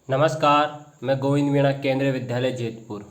नमस्कार, मैं गोविंद मीणा केंद्रीय विद्यालय जैतपुर।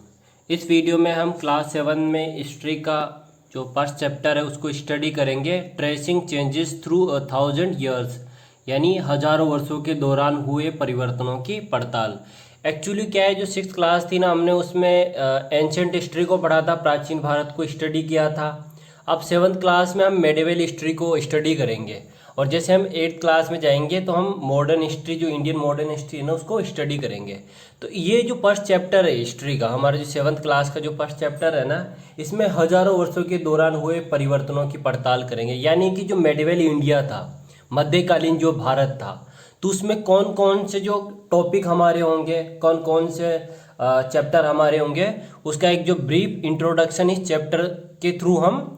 इस वीडियो में हम क्लास 7 में हिस्ट्री का जो फर्स्ट चैप्टर है उसको स्टडी करेंगे, ट्रेसिंग चेंजेस थ्रू 1000 ईयर्स, यानी हजारों वर्षों के दौरान हुए परिवर्तनों की पड़ताल। एक्चुअली क्या है, जो सिक्स क्लास थी ना, हमने उसमें एंशंट हिस्ट्री को पढ़ा था, प्राचीन भारत को स्टडी किया था। अब सेवन्थ क्लास में हम मेडिवल हिस्ट्री को स्टडी करेंगे, और जैसे हम एट्थ क्लास में जाएंगे तो हम मॉडर्न हिस्ट्री, जो इंडियन मॉडर्न हिस्ट्री है ना, उसको स्टडी करेंगे। तो ये जो फर्स्ट चैप्टर है हिस्ट्री का, हमारा जो सेवन्थ क्लास का जो फर्स्ट चैप्टर है ना, इसमें हजारों वर्षों के दौरान हुए परिवर्तनों की पड़ताल करेंगे। यानी कि जो मेडिवल इंडिया था, मध्यकालीन जो भारत था, तो उसमें कौन कौन से जो टॉपिक हमारे होंगे, कौन कौन से चैप्टर हमारे होंगे, उसका एक जो ब्रीफ इंट्रोडक्शन इस चैप्टर के थ्रू हम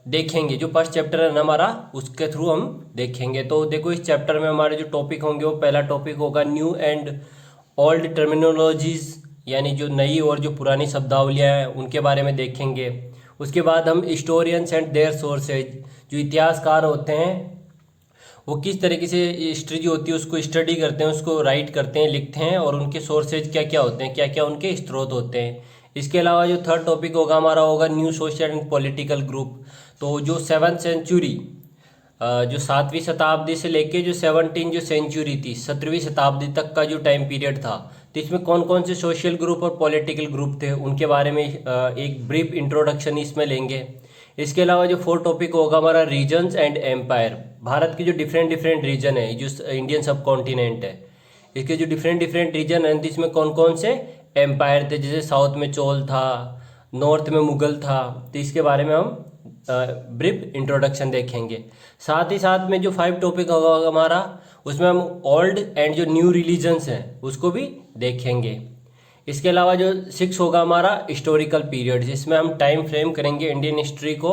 देखेंगे। जो फर्स्ट चैप्टर है ना हमारा, उसके थ्रू हम देखेंगे। तो देखो, इस चैप्टर में हमारे जो टॉपिक होंगे, वो पहला टॉपिक होगा न्यू एंड ओल्ड टर्मिनोलॉजीज, यानी जो नई और जो पुरानी शब्दावलियाँ हैं उनके बारे में देखेंगे। उसके बाद हम हिस्टोरियंस एंड देयर सोर्सेज, जो इतिहासकार होते हैं वो किस तरीके से हिस्ट्री जो होती है उसको स्टडी करते हैं, उसको राइट करते हैं, लिखते हैं, और उनके सोर्सेज क्या क्या होते हैं, क्या क्या उनके स्रोत होते हैं। इसके अलावा जो थर्ड टॉपिक होगा हमारा, होगा new social and political group. तो जो 7th सेंचुरी, जो 7वीं शताब्दी से लेके जो 17 जो सेंचुरी थी, 17वीं शताब्दी तक का जो टाइम पीरियड था, तो इसमें कौन कौन से सोशल ग्रुप और पॉलिटिकल ग्रुप थे, उनके बारे में एक ब्रीफ इंट्रोडक्शन इसमें लेंगे। इसके अलावा जो फोर्थ टॉपिक होगा हमारा, रीजन्स एंड एम्पायर। भारत के जो डिफरेंट डिफरेंट रीजन है, जो इंडियन सब कॉन्टिनेंट है, इसके जो डिफरेंट डिफरेंट रीजन है, इसमें कौन कौन से एम्पायर थे। जैसे साउथ में चोल था, नॉर्थ में मुगल था, तो इसके बारे में हम ब्रीफ इंट्रोडक्शन देखेंगे। साथ ही साथ में जो 5 टॉपिक होगा हमारा, उसमें हम ओल्ड एंड जो न्यू रिलीजन्स हैं उसको भी देखेंगे। इसके अलावा जो 6 होगा हमारा, हिस्टोरिकल पीरियड, जिसमें हम टाइम फ्रेम करेंगे इंडियन हिस्ट्री को।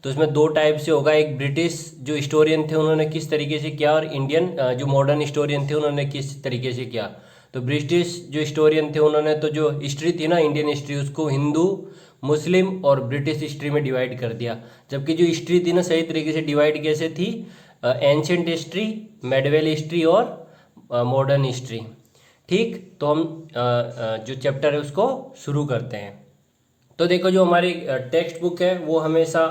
तो इसमें 2 टाइप से होगा, एक ब्रिटिश जो हिस्टोरियन थे उन्होंने किस तरीके से किया, और इंडियन जो मॉडर्न हिस्टोरियन थे उन्होंने किस तरीके से किया। तो ब्रिटिश जो हिस्टोरियन थे उन्होंने तो जो हिस्ट्री थी ना, इंडियन हिस्ट्री, उसको हिंदू, मुस्लिम और ब्रिटिश हिस्ट्री में डिवाइड कर दिया। जबकि जो हिस्ट्री थी ना, सही तरीके से डिवाइड कैसे थी, एंशंट हिस्ट्री, मेडिवल हिस्ट्री और मॉडर्न हिस्ट्री। ठीक, तो हम जो चैप्टर है उसको शुरू करते हैं। तो देखो, जो हमारी टेक्स्ट बुक है वो हमेशा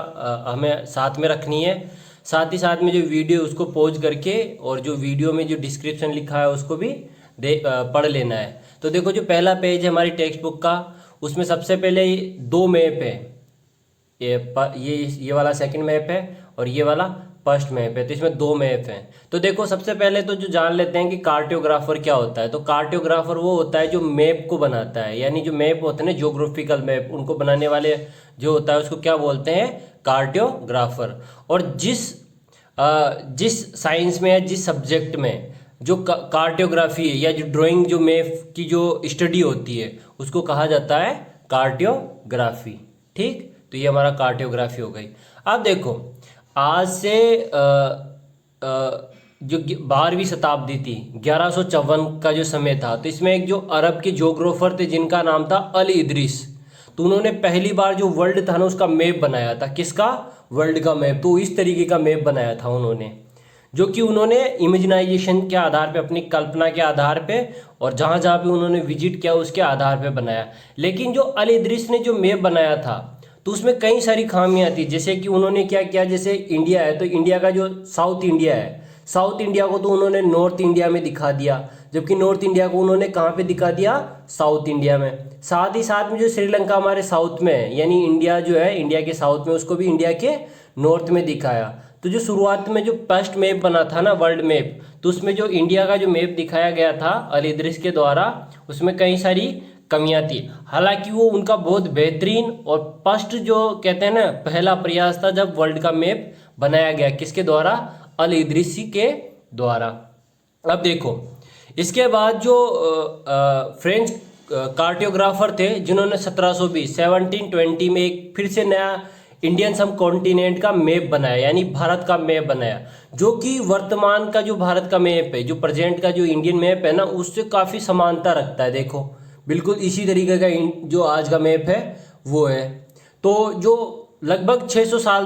हमें साथ में रखनी है। साथ ही साथ में जो वीडियो उसको पॉज करके, और जो वीडियो में जो डिस्क्रिप्शन लिखा है उसको भी पढ़ लेना है। तो देखो, जो पहला पेज है हमारी टेक्स्ट बुक का, उसमें सबसे पहले 2 मैप है। ये वाला सेकंड मैप है, और ये वाला फर्स्ट मैप है। तो इसमें 2 मैप हैं। तो देखो, सबसे पहले तो जो जान लेते हैं कि कार्टोग्राफर क्या होता है। तो कार्टोग्राफर वो होता है जो मैप को बनाता है, यानी जो मैप होते हैं ना, ज्योग्राफिकल मैप, उनको बनाने वाले जो होता है उसको क्या बोलते हैं, कार्टोग्राफर। और जिस साइंस में या जिस सब्जेक्ट में जो कार्टोग्राफी है, या जो ड्राइंग, जो मैप की जो स्टडी होती है, उसको कहा जाता है कार्टोग्राफी। ठीक, तो ये हमारा कार्टोग्राफी हो गई। अब देखो, आज से जो 12वीं शताब्दी थी, 1154 का जो समय था, तो इसमें एक जो अरब के ज्योग्राफर थे जिनका नाम था अल इदरीस, तो उन्होंने पहली बार जो वर्ल्ड था ना उसका मैप बनाया था। किसका? वर्ल्ड का मैप। तो इस तरीके का मैप बनाया था उन्होंने, जो कि उन्होंने इमेजिनाइजेशन के आधार पे, अपनी कल्पना के आधार पे, और जहाँ जहाँ पे उन्होंने विजिट किया उसके आधार पे बनाया। लेकिन जो अल इदरीस ने जो मैप बनाया था, तो उसमें कई सारी खामियां थी। जैसे कि उन्होंने क्या किया, जैसे इंडिया है तो इंडिया का जो साउथ इंडिया है, साउथ इंडिया को तो उन्होंने नॉर्थ इंडिया में दिखा दिया, जबकि नॉर्थ इंडिया को उन्होंने कहाँ पे दिखा दिया, साउथ इंडिया में। साथ ही साथ में जो श्रीलंका हमारे साउथ में है, यानी इंडिया जो है इंडिया के साउथ में, उसको भी इंडिया के नॉर्थ में दिखाया। तो जो शुरुआत में जो फर्स्ट मैप बना था ना, वर्ल्ड मैप, तो उसमें जो इंडिया का जो मैप दिखाया गया था अल इदरीस के द्वारा, उसमें कई सारी कमियां थी। हालांकि वो उनका बहुत बेहतरीन और फर्स्ट, जो कहते हैं ना, पहला प्रयास था जब वर्ल्ड का मैप बनाया गया। किसके द्वारा? अल इदरीसी के द्वारा। अब देखो, इसके बाद जो फ्रेंच कार्टोग्राफर थे, जिन्होंने 1720 में एक फिर से नया इंडियन सब कॉन्टिनेंट का मैप बनाया, यानी भारत का मैप बनाया, जो कि वर्तमान का जो भारत का मैप है, जो प्रेजेंट का जो इंडियन मैप है ना, उससे काफ़ी समानता रखता है। देखो, बिल्कुल इसी तरीके का जो आज का मैप है वो है। तो जो लगभग 600 साल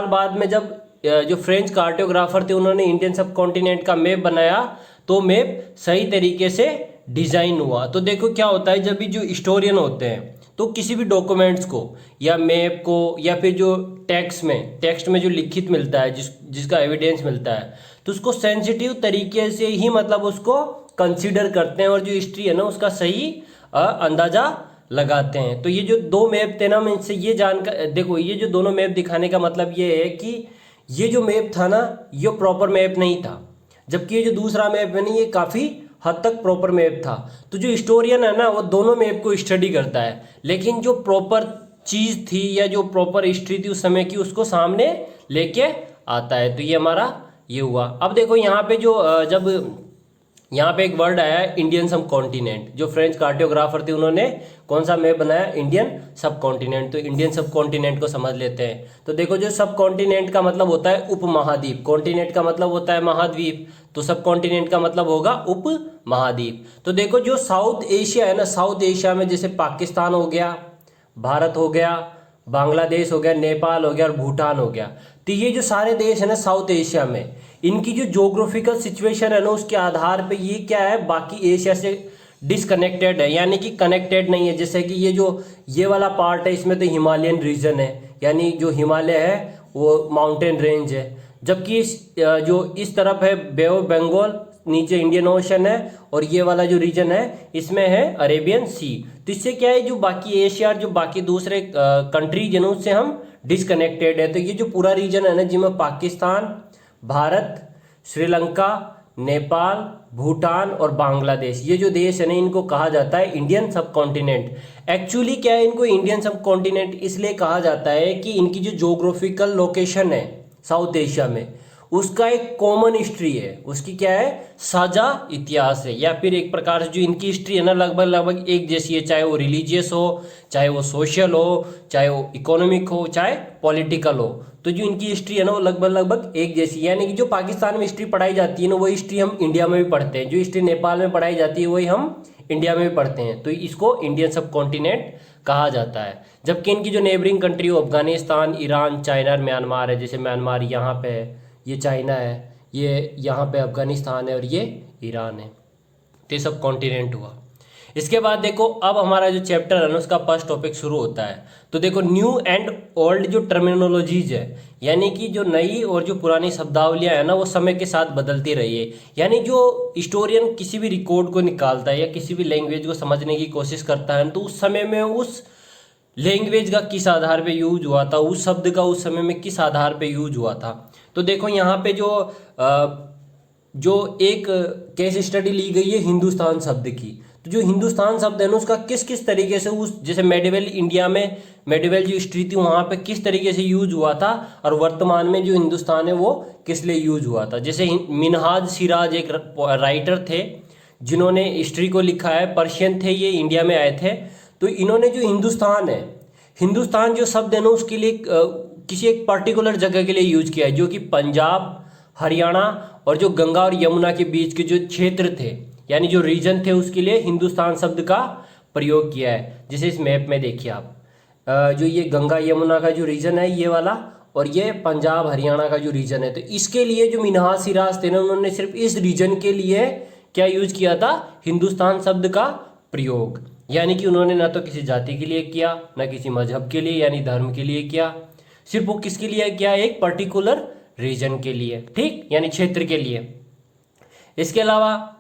बाद में जब जो फ्रेंच कार्टोग्राफर थे उन्होंने इंडियन सब कॉन्टिनेंट का मैप बनाया, तो मैप सही तरीके से डिजाइन हुआ। तो देखो क्या होता है, जब भी जो हिस्टोरियन होते हैं तो किसी भी डॉक्यूमेंट्स को या मैप को या फिर जो टेक्स्ट में जो लिखित मिलता है, जिसका एविडेंस मिलता है, तो उसको सेंसिटिव तरीके से ही मतलब उसको कंसीडर करते हैं और जो हिस्ट्री है ना उसका सही अंदाजा लगाते हैं। तो ये जो दो मैप थे ना, मैं इनसे ये जानकर देखो, ये जो दोनों मैप दिखाने का मतलब ये है कि ये जो मैप था ना ये प्रॉपर मैप नहीं था, जबकि ये जो दूसरा मैप है ना ये काफ़ी हद तक प्रॉपर मैप था। तो जो हिस्टोरियन है ना वो दोनों मैप को स्टडी करता है, लेकिन जो प्रॉपर चीज़ थी या जो प्रॉपर हिस्ट्री थी उस समय की उसको सामने लेके आता है। तो ये हमारा ये हुआ। अब देखो यहाँ पे जो जब यहाँ पे एक वर्ड आया है इंडियन सब कॉन्टिनेंट, जो फ्रेंच कार्टोग्राफर थे उन्होंने कौन सा मैप बनाया, इंडियन सब कॉन्टिनेंट। तो इंडियन सब कॉन्टिनेंट को समझ लेते हैं। तो देखो जो सब कॉन्टिनेंट का मतलब होता है उप महाद्वीप, कॉन्टिनेंट का मतलब होता है महाद्वीप, तो सब कॉन्टिनेंट का मतलब होगा उप महाद्वीप। तो देखो जो साउथ एशिया है ना, साउथ एशिया में जैसे पाकिस्तान हो गया, भारत हो गया, बांग्लादेश हो गया, नेपाल हो गया और भूटान हो गया। तो ये जो सारे देश है ना साउथ एशिया में, इनकी जो ज्योग्राफिकल सिचुएशन है ना उसके आधार पे ये क्या है, बाकी एशिया से डिसकनेक्टेड है, यानी कि कनेक्टेड नहीं है। जैसे कि ये वाला पार्ट है, इसमें तो हिमालयन रीजन है, यानी जो हिमालय है वो माउंटेन रेंज है, जबकि जो इस तरफ है बे ऑफ बंगाल, नीचे इंडियन ओशन है, और ये वाला जो रीजन है इसमें है अरेबियन सी। तो इससे क्या है, जो बाकी एशिया और जो बाकी दूसरे कंट्रीज है उससे हम डिसकनेक्टेड है। तो ये जो पूरा रीजन है ना जिसमें पाकिस्तान, भारत, श्रीलंका, नेपाल, भूटान और बांग्लादेश, ये जो देश है ना इनको कहा जाता है इंडियन सब कॉन्टिनेंट। एक्चुअली क्या है, इनको इंडियन सब कॉन्टिनेंट इसलिए कहा जाता है कि इनकी जो ज्योग्राफिकल लोकेशन है साउथ एशिया में उसका एक कॉमन हिस्ट्री है, उसकी क्या है, साझा इतिहास है, या फिर एक प्रकार से जो इनकी हिस्ट्री है ना लगभग एक जैसी है, चाहे वो रिलीजियस हो, चाहे वो सोशल हो, चाहे वो इकोनॉमिक हो, चाहे पॉलिटिकल हो। तो जो इनकी हिस्ट्री है ना वो लगभग एक जैसी है, यानी कि जो पाकिस्तान में हिस्ट्री पढ़ाई जाती है ना वो हिस्ट्री हम इंडिया में भी पढ़ते हैं, जो हिस्ट्री नेपाल में पढ़ाई जाती है वही हम इंडिया में भी पढ़ते हैं। तो इसको इंडियन सब कॉन्टिनेंट कहा जाता है। जबकि इनकी जो नेबरिंग कंट्री हो, अफगानिस्तान, ईरान, चाइना और म्यांमार है, जैसे म्यांमार यहाँ पे है, ये चाइना है, ये यहाँ पे अफगानिस्तान है और ये ईरान है। तो ये सब कॉन्टिनेंट हुआ। इसके बाद देखो अब हमारा जो चैप्टर है ना उसका फर्स्ट टॉपिक शुरू होता है। तो देखो न्यू एंड ओल्ड जो टर्मिनोलॉजीज है, यानी कि जो नई और जो पुरानी शब्दावलियाँ है ना वो समय के साथ बदलती रही है। यानी जो हिस्टोरियन किसी भी रिकॉर्ड को निकालता है या किसी भी लैंग्वेज को समझने की कोशिश करता है तो उस समय में उस लैंग्वेज का किस आधार पे यूज हुआ था, उस शब्द का उस समय में किस आधार पे यूज हुआ था। तो देखो यहाँ पे जो एक केस स्टडी ली गई है हिंदुस्तान शब्द की। तो जो हिंदुस्तान शब्द है ना उसका किस किस तरीके से उस जैसे मेडिवल इंडिया में मेडिवल जो हिस्ट्री थी वहाँ पे किस तरीके से यूज हुआ था, और वर्तमान में जो हिंदुस्तान है वो किस लिए यूज हुआ था। जैसे मिनहाज सिराज एक राइटर थे जिन्होंने हिस्ट्री को लिखा है, पर्शियन थे, ये इंडिया में आए थे। तो इन्होंने जो हिंदुस्तान है, हिंदुस्तान जो शब्द है ना उसके लिए किसी एक पर्टिकुलर जगह के लिए यूज किया है, जो कि पंजाब, हरियाणा और जो गंगा और यमुना के बीच के जो क्षेत्र थे यानी जो रीजन थे उसके लिए हिंदुस्तान शब्द का प्रयोग किया है। जैसे इस मैप में देखिए आप, जो ये गंगा यमुना का जो रीजन है ये वाला, और ये पंजाब हरियाणा का जो रीजन है, तो इसके लिए जो मिनहाज सिराज थे ना उन्होंने सिर्फ इस रीजन के लिए क्या यूज किया था, हिंदुस्तान शब्द का प्रयोग। यानी कि उन्होंने ना तो किसी जाति के लिए किया, ना किसी मजहब के लिए यानी धर्म के लिए किया, सिर्फ वो किसके लिए किया, एक पर्टिकुलर रीजन के लिए, ठीक, यानी क्षेत्र के लिए। इसके अलावा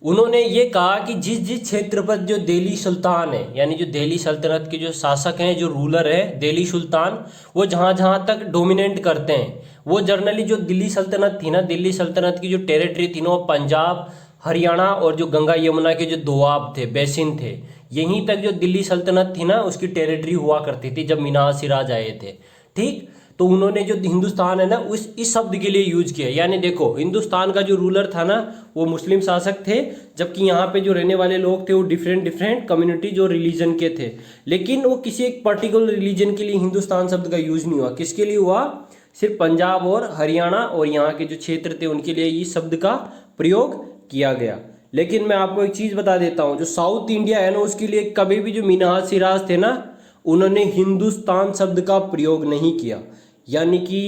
उन्होंने ये कहा कि जिस जिस क्षेत्र पर जो दिल्ली सुल्तान है, यानी जो दिल्ली सल्तनत के जो शासक हैं, जो रूलर है दिल्ली सुल्तान, वो जहाँ जहाँ तक डोमिनेट करते हैं, वो जनरली जो दिल्ली सल्तनत थी ना, दिल्ली सल्तनत की जो टेरिटरी थी ना वो पंजाब, हरियाणा और जो गंगा यमुना के जो दोआब थे, बेसिन थे, यहीं तक जो दिल्ली सल्तनत थी ना उसकी टेरिटरी हुआ करती थी जब मिनहाज सिराज आए थे, ठीक। तो उन्होंने जो हिंदुस्तान है ना इस शब्द के लिए यूज किया। यानी देखो हिंदुस्तान का जो रूलर था ना वो मुस्लिम शासक थे, जबकि यहाँ पे जो रहने वाले लोग थे वो डिफरेंट कम्युनिटी जो रिलीजन के थे, लेकिन वो किसी एक पर्टिकुलर रिलीजन के लिए हिंदुस्तान शब्द का यूज नहीं हुआ। किसके लिए हुआ, सिर्फ पंजाब और हरियाणा और यहाँ के जो क्षेत्र थे उनके लिए इस शब्द का प्रयोग किया गया। लेकिन मैं आपको एक चीज़ बता देता हूँ, जो साउथ इंडिया है ना उसके लिए कभी भी जो मिनहाज सिराज थे ना उन्होंने हिंदुस्तान शब्द का प्रयोग नहीं किया। यानी कि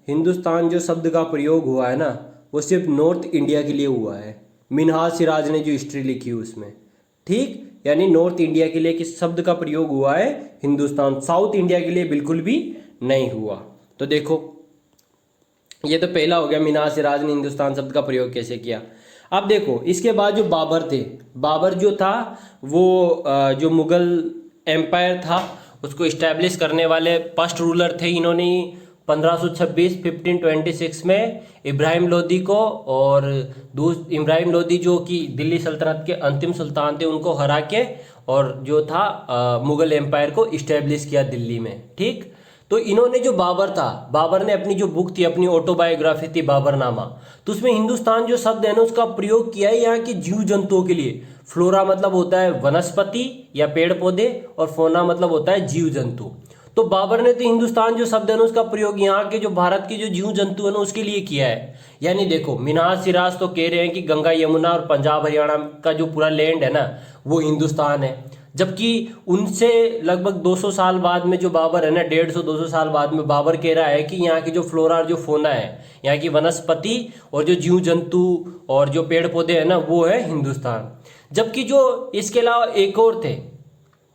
हिंदुस्तान जो शब्द का प्रयोग हुआ है ना वो सिर्फ नॉर्थ इंडिया के लिए हुआ है, मिन्हाज सिराज ने जो हिस्ट्री लिखी है उसमें, ठीक। यानी नॉर्थ इंडिया के लिए किस शब्द का प्रयोग हुआ है? हिंदुस्तान। साउथ इंडिया के लिए बिल्कुल भी नहीं हुआ। तो देखो ये तो पहला हो गया, मिन्हाज सिराज ने हिंदुस्तान शब्द का प्रयोग कैसे किया। अब देखो इसके बाद जो बाबर थे, बाबर जो था वो जो मुगल एम्पायर था उसको इस्टेब्लिश करने वाले फर्स्ट रूलर थे। इन्होंने 1526 में इब्राहिम लोदी को और इब्राहिम लोदी जो कि दिल्ली सल्तनत के अंतिम सुल्तान थे उनको हरा के और जो था मुगल एम्पायर को इस्टेब्लिश किया दिल्ली में, ठीक। तो इन्होंने जो बाबर था, बाबर ने अपनी जो बुक थी, अपनी ऑटोबायोग्राफी थी बाबरनामा, तो उसमें हिंदुस्तान जो शब्द है ना उसका प्रयोग किया है यहाँ के जीव जंतुओं के लिए। फ्लोरा मतलब होता है वनस्पति या पेड़ पौधे, और फोना मतलब होता है जीव जंतु। तो बाबर ने तो हिंदुस्तान जो शब्द है ना उसका प्रयोग यहाँ के जो भारत के जो जीव जंतु है ना उसके लिए किया है। यानी देखो मिन्हाज सिराज तो कह रहे हैं कि गंगा यमुना और पंजाब हरियाणा का जो पूरा लैंड है ना वो हिंदुस्तान है, जबकि उनसे लगभग 200 साल बाद में जो बाबर है ना, 150-200 साल बाद में बाबर कह रहा है कि यहाँ की जो फ्लोरा और जो फोना है, यहाँ की वनस्पति और जो जीव जंतु और जो पेड़ पौधे हैं ना वो है हिंदुस्तान। जबकि जो इसके अलावा एक और थे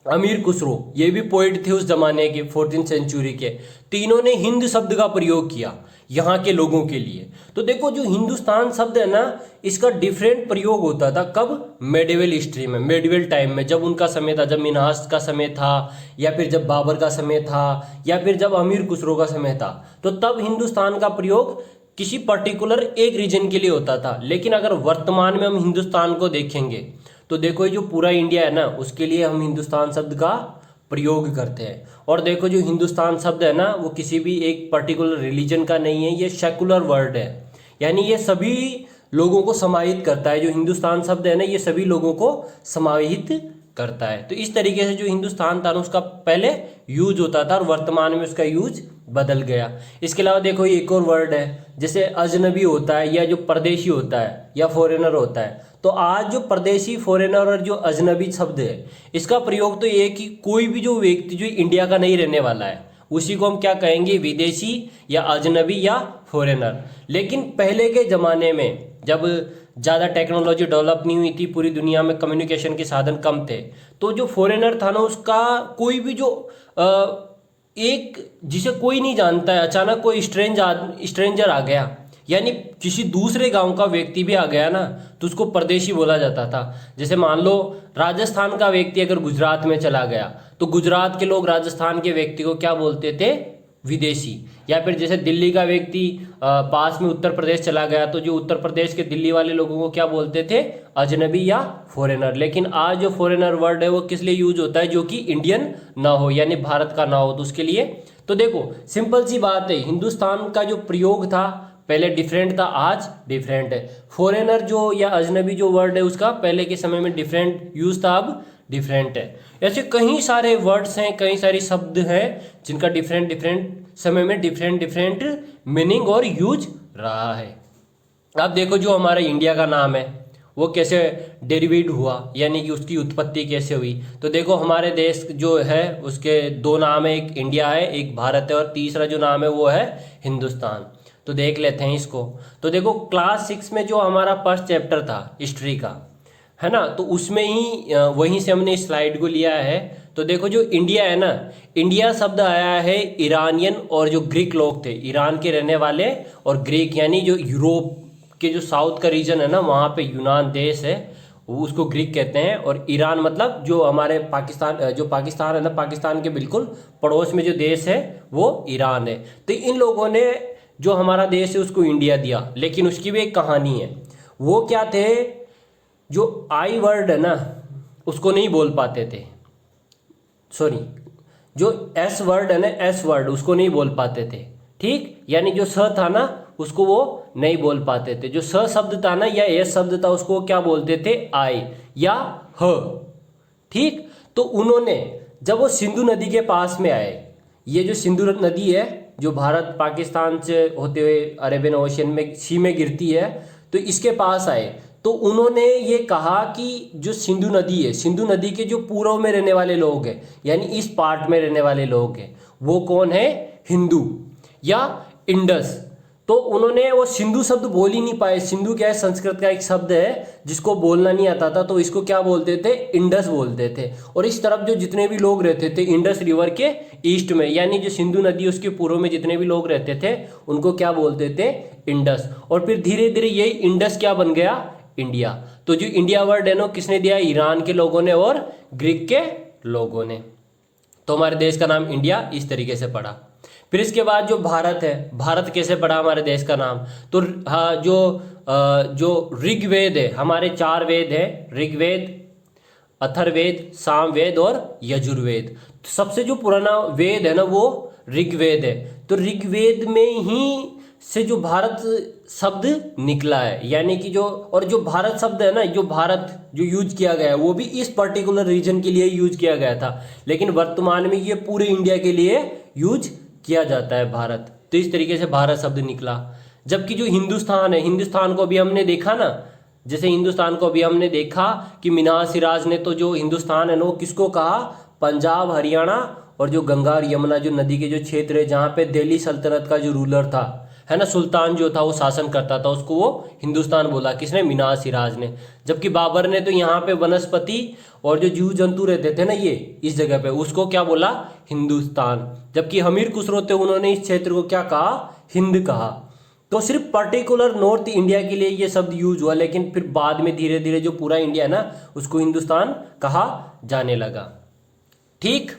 अमीर खुसरो, ये भी पोइट थे उस जमाने के 14th सेंचुरी के, तो इन्होंने हिंद शब्द का प्रयोग किया यहाँ के लोगों के लिए। तो देखो जो हिंदुस्तान शब्द है ना इसका डिफरेंट प्रयोग होता था कब? मेडिवल हिस्ट्री में, मेडिवल टाइम में, जब उनका समय था, जब मिन्हाज का समय था या फिर जब बाबर का समय था या फिर जब अमीर खुसरो का समय था, तो तब हिंदुस्तान का प्रयोग किसी पर्टिकुलर एक रीजन के लिए होता था। लेकिन अगर वर्तमान में हम हिंदुस्तान को देखेंगे तो देखो ये जो पूरा इंडिया है ना उसके लिए हम हिंदुस्तान शब्द का प्रयोग करते हैं। और देखो जो हिंदुस्तान शब्द है ना वो किसी भी एक पर्टिकुलर रिलीजन का नहीं है, ये सेकुलर वर्ड है, यानी ये सभी लोगों को समाहित करता है। जो हिंदुस्तान शब्द है ना ये सभी लोगों को समाहित करता है। तो इस तरीके से जो हिंदुस्तान था उसका पहले यूज होता था और वर्तमान में उसका यूज बदल गया। इसके अलावा देखो एक और वर्ड है, जैसे अजनबी होता है या जो परदेशी होता है या फॉरेनर होता है। तो आज जो परदेशी, फॉरेनर और जो अजनबी शब्द है इसका प्रयोग तो ये है कि कोई भी जो व्यक्ति जो इंडिया का नहीं रहने वाला है उसी को हम क्या कहेंगे? विदेशी या अजनबी या फॉरेनर। लेकिन पहले के ज़माने में जब ज़्यादा टेक्नोलॉजी डेवलप नहीं हुई थी, पूरी दुनिया में कम्युनिकेशन के साधन कम थे, तो जो फॉरेनर था ना उसका कोई भी जो एक जिसे कोई नहीं जानता है, अचानक कोई स्ट्रेंजर आ गया, यानी किसी दूसरे गांव का व्यक्ति भी आ गया ना तो उसको परदेशी बोला जाता था। जैसे मान लो राजस्थान का व्यक्ति अगर गुजरात में चला गया तो गुजरात के लोग राजस्थान के व्यक्ति को क्या बोलते थे? विदेशी। या फिर जैसे दिल्ली का व्यक्ति पास में उत्तर प्रदेश चला गया तो जो उत्तर प्रदेश के दिल्ली वाले लोगों को क्या बोलते थे? अजनबी या फॉरेनर। लेकिन आज जो फॉरेनर वर्ड है वो किस लिए यूज होता है? जो कि इंडियन ना हो, यानी भारत का ना हो, तो उसके लिए। तो देखो सिंपल सी बात है, हिंदुस्तान का जो प्रयोग था पहले डिफरेंट था, आज डिफरेंट है। फॉरेनर जो या अजनबी जो वर्ड है उसका पहले के समय में डिफरेंट यूज था, अब डिफरेंट है। ऐसे कई सारे वर्ड्स हैं, कई सारे शब्द हैं जिनका डिफरेंट डिफरेंट समय में डिफरेंट डिफरेंट मीनिंग और यूज रहा है। अब देखो जो हमारा इंडिया का नाम है वो कैसे डेरिवेट हुआ, यानी कि उसकी उत्पत्ति कैसे हुई। तो देखो हमारे देश जो है उसके दो नाम है, एक इंडिया है, एक भारत है, और तीसरा जो नाम है वो है हिंदुस्तान। तो देख लेते हैं इसको। तो देखो क्लास 6 में जो हमारा फर्स्ट चैप्टर था हिस्ट्री का, है ना, तो उसमें ही वहीं से हमने इस स्लाइड को लिया है। तो देखो जो इंडिया है ना, इंडिया शब्द आया है ईरानियन और जो ग्रीक लोग थे, ईरान के रहने वाले, और ग्रीक यानी जो यूरोप के जो साउथ का रीजन है ना वहाँ पे यूनान देश है उसको ग्रीक कहते हैं। और ईरान मतलब जो हमारे पाकिस्तान, जो पाकिस्तान है ना, पाकिस्तान के बिल्कुल पड़ोस में जो देश है वो ईरान है। तो इन लोगों ने जो हमारा देश है उसको इंडिया दिया, लेकिन उसकी भी एक कहानी है। वो क्या थे? जो आई वर्ड है ना उसको नहीं बोल पाते थे, सॉरी, जो एस वर्ड है ना, एस वर्ड उसको नहीं बोल पाते थे, ठीक। यानी जो स था ना उसको वो नहीं बोल पाते थे। जो स शब्द था ना या एस शब्द था उसको क्या बोलते थे? आई या ह, ठीक। तो उन्होंने जब वो सिंधु नदी के पास में आए, ये जो सिंधु नदी है जो भारत पाकिस्तान से होते हुए अरेबियन ओशन में सी में गिरती है, तो इसके पास आए तो उन्होंने ये कहा कि जो सिंधु नदी है, सिंधु नदी के जो पूर्व में रहने वाले लोग हैं, यानी इस पार्ट में रहने वाले लोग हैं, वो कौन है? हिंदू या इंडस। तो उन्होंने वो सिंधु शब्द बोल ही नहीं पाए। सिंधु क्या है, संस्कृत का एक शब्द है जिसको बोलना नहीं आता था, तो इसको क्या बोलते थे, इंडस बोलते थे। और इस तरफ जो जितने भी लोग रहते थे इंडस रिवर के ईस्ट में, यानी जो सिंधु नदी उसके पूर्व में जितने भी लोग रहते थे उनको क्या बोलते थे, इंडस। और फिर धीरे धीरे यही इंडस क्या बन गया, इंडिया। तो जो इंडिया वर्ड है ना किसने दिया, ईरान के लोगों ने और ग्रीक के लोगों ने। तो हमारे देश का नाम इंडिया इस तरीके से पड़ा। फिर इसके बाद जो भारत है, भारत कैसे पड़ा हमारे देश का नाम, तो हाँ जो ऋग्वेद है, हमारे 4 वेद हैं, ऋग्वेद, अथर्ववेद, सामवेद और यजुर्वेद। तो सबसे जो पुराना वेद है ना वो ऋग्वेद है। तो ऋग्वेद में ही से जो भारत शब्द निकला है, यानी कि जो भारत शब्द है ना, जो भारत जो यूज किया गया है वो भी इस पर्टिकुलर रीजन के लिए यूज किया गया था, लेकिन वर्तमान में ये पूरे इंडिया के लिए यूज किया जाता है भारत। तो इस तरीके से भारत शब्द निकला। जबकि जो हिंदुस्तान है, हिंदुस्तान को अभी हमने देखा ना, जैसे हिंदुस्तान को अभी हमने देखा कि मीनार सिराज ने तो जो हिंदुस्तान है ना वो किसको कहा, पंजाब, हरियाणा और जो गंगा और यमुना जो नदी के जो क्षेत्र है जहाँ पे दिल्ली सल्तनत का जो रूलर था है ना, सुल्तान जो था वो शासन करता था, उसको वो हिंदुस्तान बोला। किसने, मीनार सिराज ने। जबकि बाबर ने तो यहाँ पे वनस्पति और जो जीव जंतु रहते थे ना ये इस जगह पे, उसको क्या बोला, हिंदुस्तान। जबकि हमीर खुसरो थे, उन्होंने इस क्षेत्र को क्या कहा, हिंद कहा। तो सिर्फ पर्टिकुलर नॉर्थ इंडिया के लिए ये शब्द यूज हुआ, लेकिन फिर बाद में धीरे धीरे जो पूरा इंडिया है ना उसको हिंदुस्तान कहा जाने लगा। ठीक,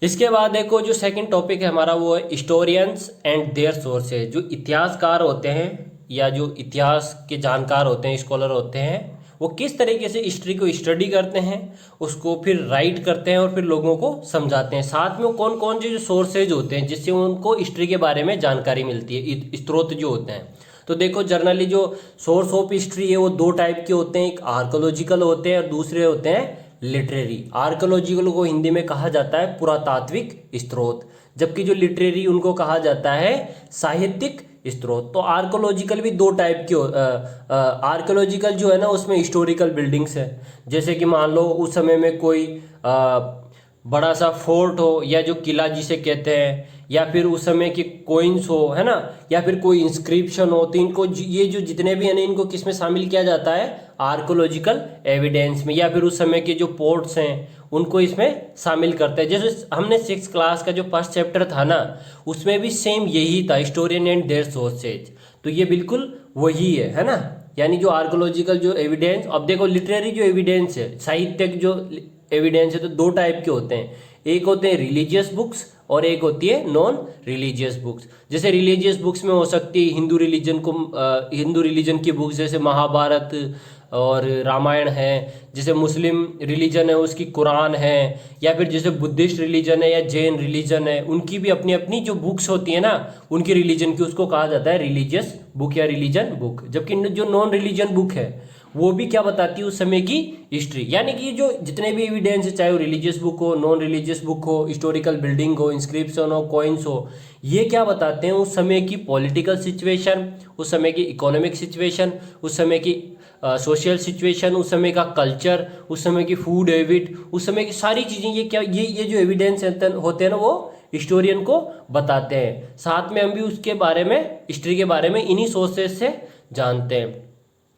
इसके बाद देखो जो सेकंड टॉपिक है हमारा वो है हिस्टोरियंस एंड देयर सोर्सेज। जो इतिहासकार होते हैं या जो इतिहास के जानकार होते हैं, स्कॉलर होते हैं, वो किस तरीके से हिस्ट्री को स्टडी करते हैं, उसको फिर राइट करते हैं और फिर लोगों को समझाते हैं। साथ में कौन कौन से जो सोर्सेज होते हैं जिससे उनको हिस्ट्री के बारे में जानकारी मिलती है, स्रोत जो होते हैं। तो देखो जनरली जो सोर्स ऑफ हिस्ट्री है वो 2 टाइप के होते हैं, एक आर्कोलॉजिकल होते हैं और दूसरे होते हैं लिटरेरी। आर्कोलॉजिकल को हिंदी में कहा जाता है पुरातात्विक स्रोत, जबकि जो लिटरेरी उनको कहा जाता है साहित्यिक स्रोत। तो आर्कोलॉजिकल भी 2 टाइप के आर्कोलॉजिकल जो है ना उसमें हिस्टोरिकल बिल्डिंग्स है, जैसे कि मान लो उस समय में कोई बड़ा सा फोर्ट हो या जो किला जिसे कहते हैं, या फिर उस समय के कोइंस हो है ना, या फिर कोई इंस्क्रिप्शन हो, तो इनको ये जो जितने भी है ना इनको किस में शामिल किया जाता है, आर्कोलॉजिकल एविडेंस में। या फिर उस समय के जो पोर्ट्स हैं उनको इसमें शामिल करते हैं। जैसे हमने 6th क्लास का जो फर्स्ट चैप्टर था ना उसमें भी सेम यही था, हिस्टोरियन एंड देयर सोर्सेज। तो ये बिल्कुल वही है ना, यानी जो आर्कोलॉजिकल जो एविडेंस। अब देखो लिटरेरी जो एविडेंस है, साहित्यिक जो एविडेंस है, तो 2 टाइप के होते हैं, एक होते हैं रिलीजियस बुक्स और एक होती है नॉन रिलीजियस बुक्स। जैसे रिलीजियस बुक्स में हो सकती है हिंदू रिलीजन की बुक्स, जैसे महाभारत और रामायण है। जैसे मुस्लिम रिलीजन है उसकी कुरान है, या फिर जैसे बुद्धिस्ट रिलीजन है या जैन रिलीजन है उनकी भी अपनी अपनी जो बुक्स होती है ना उनकी रिलीजन की, उसको कहा जाता है रिलीजियस बुक या रिलीजन बुक। जबकि जो नॉन रिलीजन बुक है वो भी क्या बताती है, उस समय की हिस्ट्री। यानी कि जो जितने भी एविडेंस है, चाहे वो रिलीजियस बुक हो, नॉन रिलीजियस बुक हो, हिस्टोरिकल बिल्डिंग हो, इंस्क्रिप्शन हो, कॉइन्स हो, ये क्या बताते हैं, उस समय की पॉलिटिकल सिचुएशन, उस समय की इकोनॉमिक सिचुएशन, उस समय की सोशल सिचुएशन, उस समय का कल्चर, उस समय की फूड हैबिट, उस समय की सारी चीज़ें, ये जो एविडेंस होते हैं ना वो हिस्टोरियन को बताते हैं। साथ में हम भी उसके बारे में, हिस्ट्री के बारे में इन्हीं सोर्सेज से जानते हैं।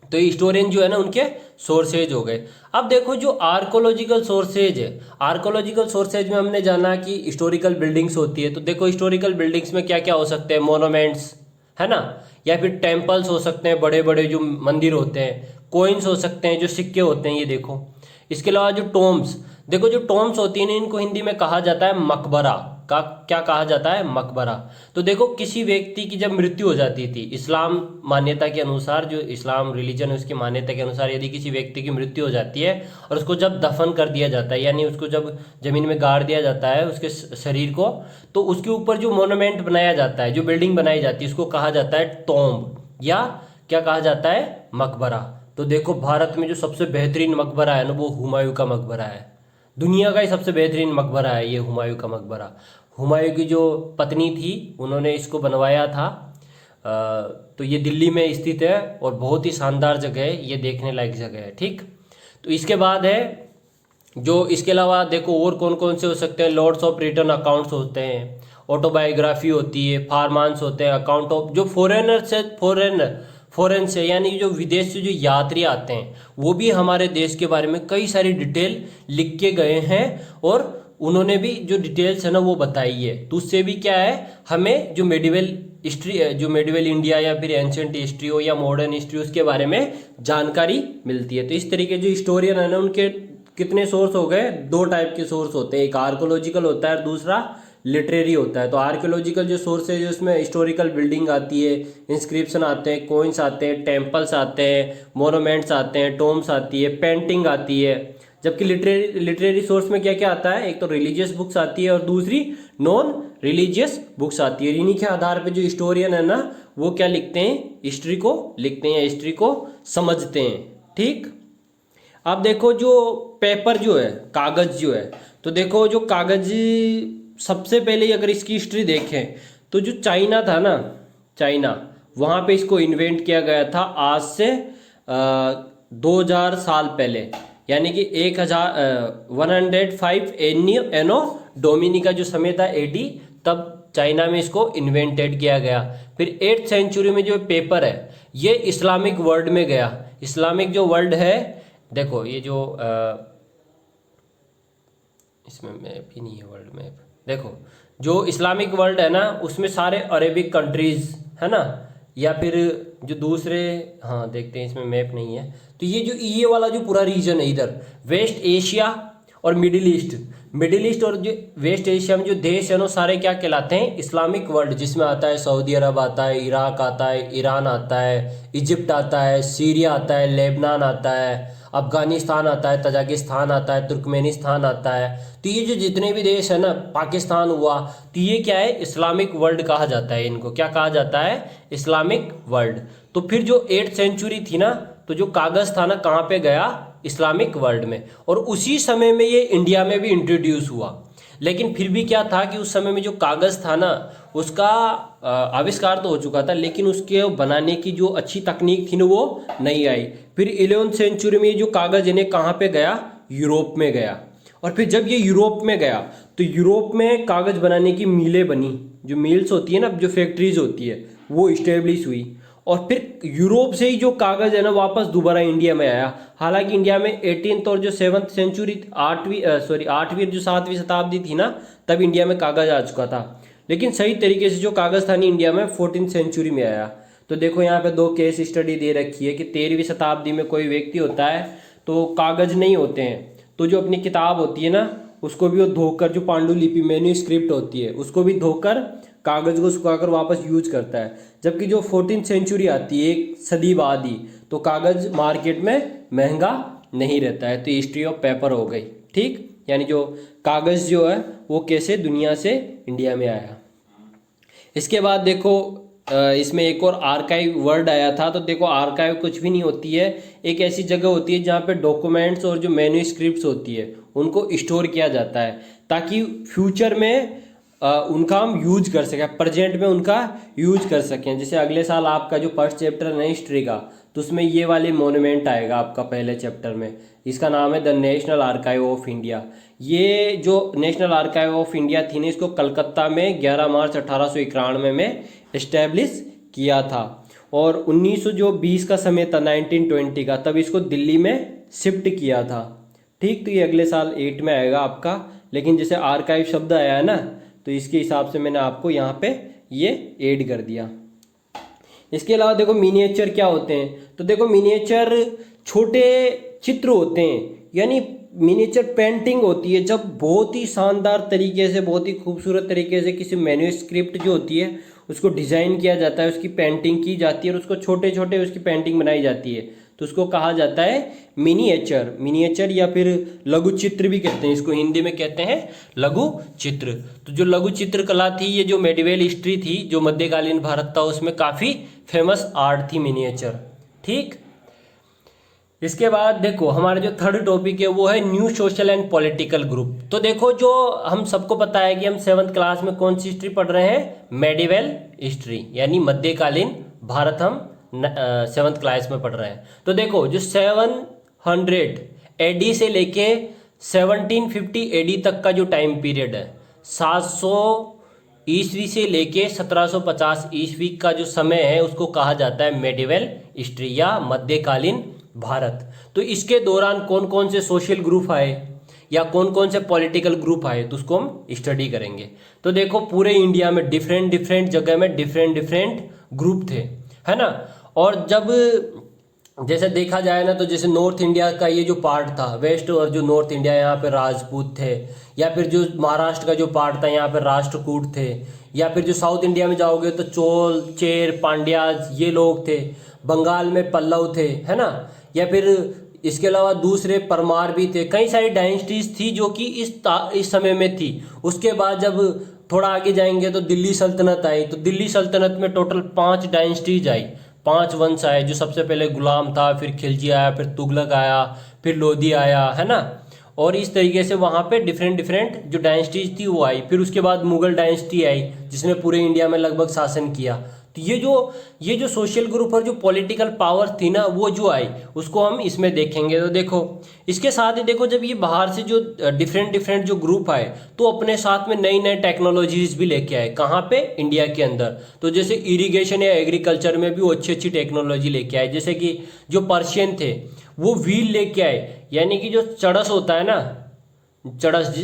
तो हिस्टोरियन जो है ना उनके सोर्सेज हो गए। अब देखो जो आर्कोलॉजिकल सोर्सेज है, आर्कोलॉजिकल सोर्सेज में हमने जाना कि हिस्टोरिकल बिल्डिंग्स होती है। तो देखो हिस्टोरिकल बिल्डिंग्स में क्या क्या हो सकते हैं, मोनूमेंट्स है ना, या फिर टेम्पल्स हो सकते हैं, बड़े बड़े जो मंदिर होते हैं, कोइंस हो सकते हैं, जो सिक्के होते हैं, ये देखो। इसके अलावा जो टॉम्ब्स, देखो जो टॉम्ब्स होती हैं इनको हिंदी में कहा जाता है मकबरा। का क्या कहा जाता है, मकबरा। तो देखो किसी व्यक्ति की जब मृत्यु हो जाती थी, इस्लाम मान्यता के अनुसार, जो इस्लाम रिलीजन है उसकी मान्यता के अनुसार, यदि किसी व्यक्ति की मृत्यु हो जाती है और उसको जब दफन कर दिया जाता है, यानी उसको जब जमीन में गाड़ दिया जाता है उसके शरीर को, तो उसके ऊपर जो मोनूमेंट बनाया जाता है, जो बिल्डिंग बनाई जाती है, उसको कहा जाता है टॉम्ब, या क्या कहा जाता है, मकबरा। तो देखो भारत में जो सबसे बेहतरीन मकबरा है ना वो हुमायूं का मकबरा है। दुनिया का ही सबसे बेहतरीन मकबरा है ये हुमायूं का मकबरा। हुमायूं की जो पत्नी थी उन्होंने इसको बनवाया था। तो ये दिल्ली में स्थित है और बहुत ही शानदार जगह है, ये देखने लायक जगह है। ठीक, तो इसके बाद है जो, इसके अलावा देखो और कौन कौन से हो सकते हैं, लॉर्ड्स ऑफ रिटर्न अकाउंट्स होते हैं, ऑटोबायोग्राफी होती है, फार्मांस होते हैं, अकाउंट ऑफ जो फॉरेन से यानी जो विदेश से जो यात्री आते हैं वो भी हमारे देश के बारे में कई सारी डिटेल लिख के गए हैं और उन्होंने भी जो डिटेल्स है ना वो बताई है। तो उससे भी क्या है, हमें जो मेडिवल हिस्ट्री, जो मेडिवल इंडिया या फिर एंशिएंट हिस्ट्री हो या मॉडर्न हिस्ट्री, उसके बारे में जानकारी मिलती है। तो इस तरीके जो हिस्टोरियन है ना उनके कितने सोर्स हो गए, दो टाइप के सोर्स होते हैं, एक आर्कोलॉजिकल होता है और दूसरा लिटरेरी होता है। तो आर्कियोलॉजिकल जो सोर्स है उसमें हिस्टोरिकल बिल्डिंग आती है, इंस्क्रिप्शन आते हैं, कोइंस आते हैं, टेम्पल्स आते हैं, मोनूमेंट्स आते हैं, टोम्स आती है, पेंटिंग आती है। जबकि लिटरेरी सोर्स में क्या क्या आता है, एक तो रिलीजियस बुक्स आती है और दूसरी नॉन रिलीजियस बुक्स आती है। इन्हीं के आधार पे जो हिस्टोरियन है ना वो क्या लिखते हैं, हिस्ट्री को लिखते हैं या हिस्ट्री को समझते हैं। ठीक, अब देखो जो पेपर जो है, कागज जो है, तो देखो जो कागज सबसे पहले अगर इसकी हिस्ट्री देखें तो जो चाइना था ना, चाइना, वहाँ पे इसको इन्वेंट किया गया था आज से 2000 साल पहले, यानी कि 105 एनो डोमिनी का जो समय था एडी, तब चाइना में इसको इन्वेंटेड किया गया। फिर 8th सेंचुरी में जो पेपर है ये इस्लामिक वर्ल्ड में गया। इस्लामिक जो वर्ल्ड है, देखो ये जो इसमें मैप ही नहीं है, वर्ल्ड मैप, देखो जो इस्लामिक वर्ल्ड है ना उसमें सारे अरेबिक कंट्रीज है ना, या फिर जो दूसरे, हाँ देखते हैं इसमें मैप नहीं है, तो ये वाला जो पूरा रीजन है इधर वेस्ट एशिया और मिडिल ईस्ट और जो वेस्ट एशिया में जो देश है ना सारे क्या कहलाते हैं, इस्लामिक वर्ल्ड, जिसमें आता है सऊदी अरब आता है, इराक आता है, ईरान आता है, इजिप्ट आता है, सीरिया आता है, लेबनान आता है, अफगानिस्तान आता है, तजाकिस्तान आता है, तुर्कमेनिस्तान आता है। तो ये जो जितने भी देश है ना, पाकिस्तान हुआ, तो ये क्या है, इस्लामिक वर्ल्ड कहा जाता है। इनको क्या कहा जाता है, इस्लामिक वर्ल्ड। तो फिर जो 8th सेंचुरी थी ना, तो जो कागज था ना कहाँ पे गया, इस्लामिक वर्ल्ड में, और उसी समय में ये इंडिया में भी इंट्रोड्यूस हुआ। लेकिन फिर भी क्या था कि उस समय में जो कागज था ना उसका आविष्कार तो हो चुका था, लेकिन उसके बनाने की जो अच्छी तकनीक थी ना वो नहीं आई। फिर 11th सेंचुरी में जो कागज इन्हें कहाँ पे गया, यूरोप में गया। और फिर जब ये यूरोप में गया तो यूरोप में कागज बनाने की मिलें बनी, जो मिल्स होती है ना, जो फैक्ट्रीज होती है वो इस्टेब्लिश हुई। और फिर यूरोप से ही जो कागज है ना वापस दोबारा इंडिया में आया। हालांकि इंडिया में 18th और जो 7th सेंचुरी, 8वीं जो 7वीं शताब्दी थी ना, तब इंडिया में कागज आ चुका था। लेकिन सही तरीके से जो कागज था नहीं इंडिया में 14th सेंचुरी में आया। तो देखो यहाँ पे दो केस स्टडी दे रखी है कि 13वीं शताब्दी में कोई व्यक्ति होता है तो कागज नहीं होते हैं, तो जो अपनी किताब होती है ना उसको भी वो धोकर, जो पांडुलिपि मैन्यूस्क्रिप्ट होती है उसको भी धोकर कागज को सुखाकर वापस यूज करता है। जबकि जो 14th सेंचुरी आती है, एक सदी बाद ही, तो कागज मार्केट में महंगा नहीं रहता है। तो हिस्ट्री ऑफ पेपर हो गई। ठीक, यानी जो कागज जो है वो कैसे दुनिया से इंडिया में आया। इसके बाद देखो इसमें एक और आर्काइव वर्ड आया था। तो देखो आर्काइव कुछ भी नहीं होती है, एक ऐसी जगह होती है जहाँ पे डॉक्यूमेंट्स और जो मैन्यूस्क्रिप्ट्स होती है उनको स्टोर किया जाता है, ताकि फ्यूचर में उनका हम यूज कर सकें, प्रेजेंट में उनका यूज कर सकें। जैसे अगले साल आपका जो फर्स्ट चैप्टर है हिस्ट्री का, तो उसमें ये वाले मोन्यूमेंट आएगा आपका पहले चैप्टर में, इसका नाम है the national archive of India. ये जो नेशनल आर्काइव ऑफ इंडिया थी ना, इसको कलकत्ता में 11 मार्च 1891 में इस्टेब्लिश किया था। और 1920 का समय था, 1920 का, तब इसको दिल्ली में शिफ्ट किया था। ठीक, तो ये अगले साल 8 में आएगा आपका। लेकिन जैसे आर्काइव शब्द आया है ना, तो इसके हिसाब से मैंने आपको यहाँ पे ये ऐड कर दिया। इसके अलावा देखो मिनिएचर क्या होते हैं। तो देखो मिनिएचर छोटे चित्र होते हैं, यानी मिनिएचर पेंटिंग होती है, जब बहुत ही शानदार तरीके से, बहुत ही खूबसूरत तरीके से किसी मैन्यूस्क्रिप्ट जो होती है उसको डिज़ाइन किया जाता है, उसकी पेंटिंग की जाती है और उसको छोटे छोटे उसकी पेंटिंग बनाई जाती है, तो उसको कहा जाता है मिनिएचर। मिनिएचर या फिर लघु चित्र भी कहते हैं इसको, हिंदी में कहते हैं लघु चित्र। तो जो लघु चित्र कला थी, ये जो मेडिवल हिस्ट्री थी, जो मध्यकालीन भारत था, उसमें काफ़ी फेमस आर्ट थी मिनिएचर। ठीक, इसके बाद देखो हमारा जो थर्ड टॉपिक है वो है new social and political group. तो देखो जो हम सबको पता है कि हम 7th क्लास में कौन सी हिस्ट्री पढ़ रहे हैं, मेडिवल हिस्ट्री, यानी मध्यकालीन भारत हम 7th क्लास में पढ़ रहे हैं। तो देखो जो 700 AD से लेके 1750 AD तक का जो टाइम पीरियड है, 700 ईस्वी से लेके 1750 ईस्वी का जो समय है उसको कहा जाता है मेडिवल हिस्ट्री या मध्यकालीन भारत। तो इसके दौरान कौन कौन से सोशल ग्रुप आए या कौन कौन से पॉलिटिकल ग्रुप आए तो उसको हम स्टडी करेंगे। तो देखो पूरे इंडिया में डिफरेंट डिफरेंट जगह में डिफरेंट डिफरेंट ग्रुप थे, है ना। और जब जैसे देखा जाए ना तो जैसे नॉर्थ इंडिया का ये जो पार्ट था, वेस्ट और जो नॉर्थ इंडिया, यहाँ पे राजपूत थे, या फिर जो महाराष्ट्र का जो पार्ट था यहाँ पे राष्ट्रकूट थे, या फिर जो साउथ इंडिया में जाओगे तो चोल, चेर, पांड्याज ये लोग थे, बंगाल में पल्लव थे, है ना। या फिर इसके अलावा दूसरे परमार भी थे, कई सारी डायनेस्टीज थी जो कि इस समय में थी। उसके बाद जब थोड़ा आगे जाएंगे तो दिल्ली सल्तनत आई, तो दिल्ली सल्तनत में टोटल 5 डायनेस्टीज आई, 5 वंश आए। जो सबसे पहले गुलाम था, फिर खिलजी आया, फिर तुगलक आया, फिर लोधी आया, है ना। और इस तरीके से वहाँ पे डिफरेंट डिफरेंट जो डायनेस्टीज थी वो आई। फिर उसके बाद मुगल डायनेस्टी आई जिसने पूरे इंडिया में लगभग शासन किया। तो ये जो सोशल ग्रुप और जो पॉलिटिकल पावर थी ना वो जो आई उसको हम इसमें देखेंगे। तो देखो इसके साथ ही देखो जब ये बाहर से जो डिफरेंट डिफरेंट जो ग्रुप आए तो अपने साथ में नई नई टेक्नोलॉजीज भी लेके आए। कहाँ पे? इंडिया के अंदर। तो जैसे इरिगेशन या एग्रीकल्चर में भी वो अच्छी अच्छी टेक्नोलॉजी लेके आए। जैसे कि जो पर्शियन थे वो व्हील लेके आए, यानी कि जो चड़स होता है ना, चड़स,